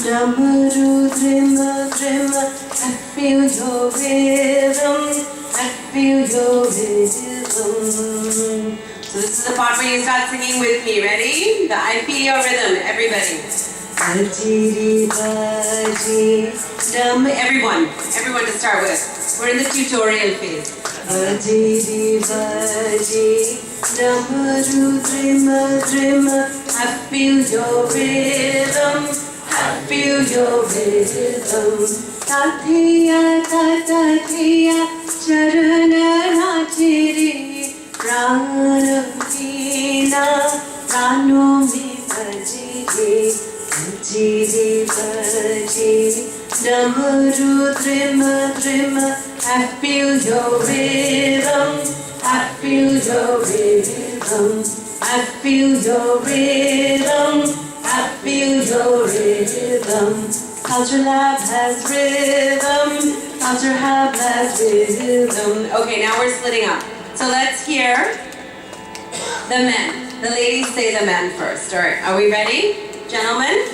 Damaru drima drima, I feel your rhythm, I feel your rhythm. So this is the part where you start singing with me. Ready? The I feel your rhythm, everybody. Bajiri baji dam. Everyone to start with. We're in the tutorial phase. Bajiri baji damaru drima drima, I feel your rhythm, I feel your rhythm. Tathiya tathiya charana nachire prana veena prano me bajire. Bajiri baji damaru drima drima, I feel your rhythm, I feel your rhythm. I feel your rhythm, I feel your rhythm. Culture Lab has rhythm, Culture Hub has rhythm. Okay, now we're splitting up. So let's hear the men. The ladies say the men first. All right, are we ready? Gentlemen,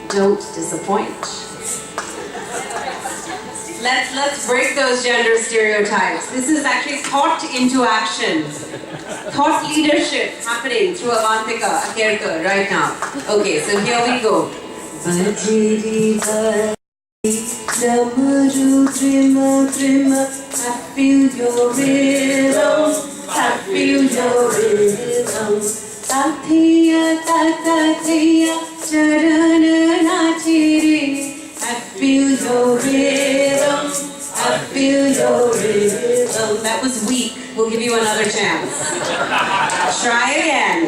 don't disappoint. Let's break those gender stereotypes. This is actually thought into action. Thought leadership happening through Avantika, Akerker right now. Okay, so here we go. Bajiri baji damaru drima drima, I feel your rhythm, I feel your rhythm. Tathiya tathiya charana nachire, I feel your rhythm, I feel your rhythm. That was weak. We'll give you another chance. Try again.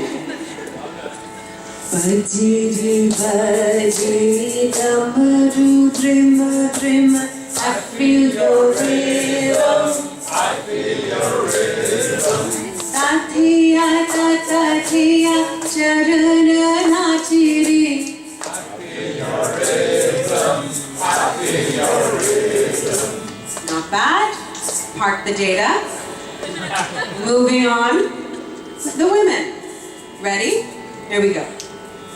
Bajiri bajiri damaru drima drima. I feel your rhythm. I feel your rhythm. Tathiya tathiya charana nachiri. I feel your rhythm. I feel your rhythm. Not bad. Park the data. Moving on. The women. Ready? Here we go.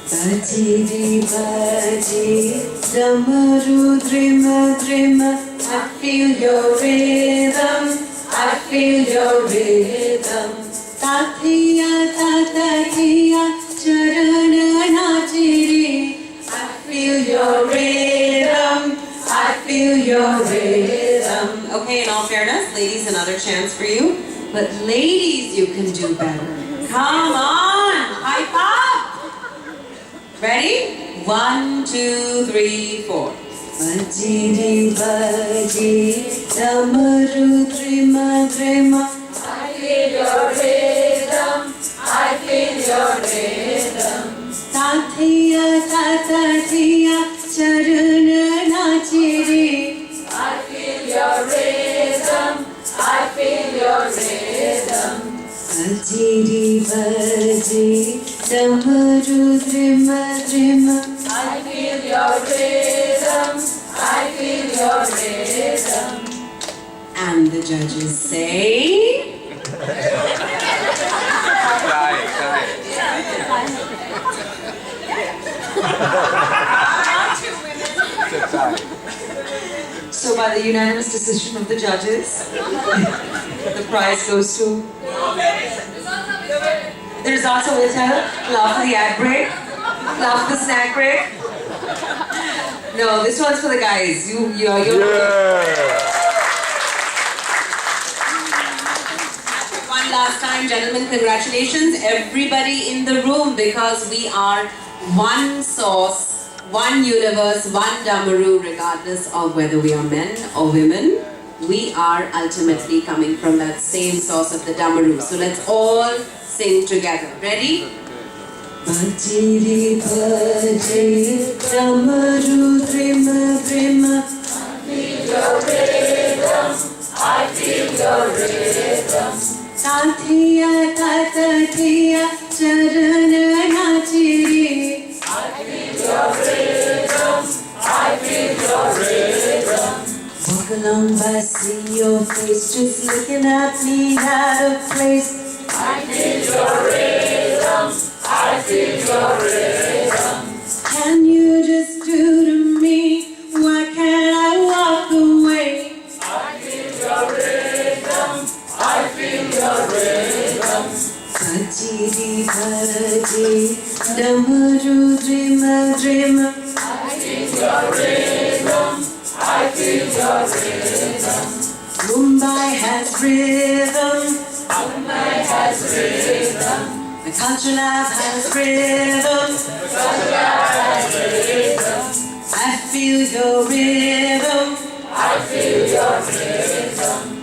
Bajiri baji, damaru drima drima. I feel your rhythm. I feel your rhythm. Tathiya tathiya charana nachiri. I feel your rhythm. I feel your rhythm. Okay, in all fairness, ladies, another chance for you. But ladies, you can do better. Come on, hype up. Ready? 1, 2, 3, 4. Bajiri baji, damaru drima drima. I feel your rhythm. I feel your rhythm. Tathiya tathiya charana nachiri. I feel your rhythm. I feel your rhythm. Bajiri baji, damaru drima drima. I feel your rhythm. I feel your rhythm. And the judges say. So by the unanimous decision of the judges, the prize goes to... The results are withheld. Clap for the ad break. Clap for the snack break. No, this one's for the guys. You're One last time, gentlemen, congratulations. Everybody in the room, because we are one source, one universe, one Damaru, regardless of whether we are men or women. We are ultimately coming from that same source of the Damaru. So let's all sing together. Ready? Bajiri baji, damaru drima drima. I feel your rhythm. I feel your rhythm. Tathiya tathiya charana nachiri. I feel your rhythm. I feel your rhythm. Walk along by, see your face, just looking at me out of place. I feel your rhythm. I feel your rhythm. Can you just do to me? Why can't I walk away? I feel your rhythm. I feel your rhythm. Bajiri baji, damaru drima drima. I feel your rhythm. I feel your rhythm. Mumbai has rhythm. Mumbai has rhythm. The Culture Lab has rhythm. The Culture Lab has rhythm. I feel your rhythm. I feel your rhythm.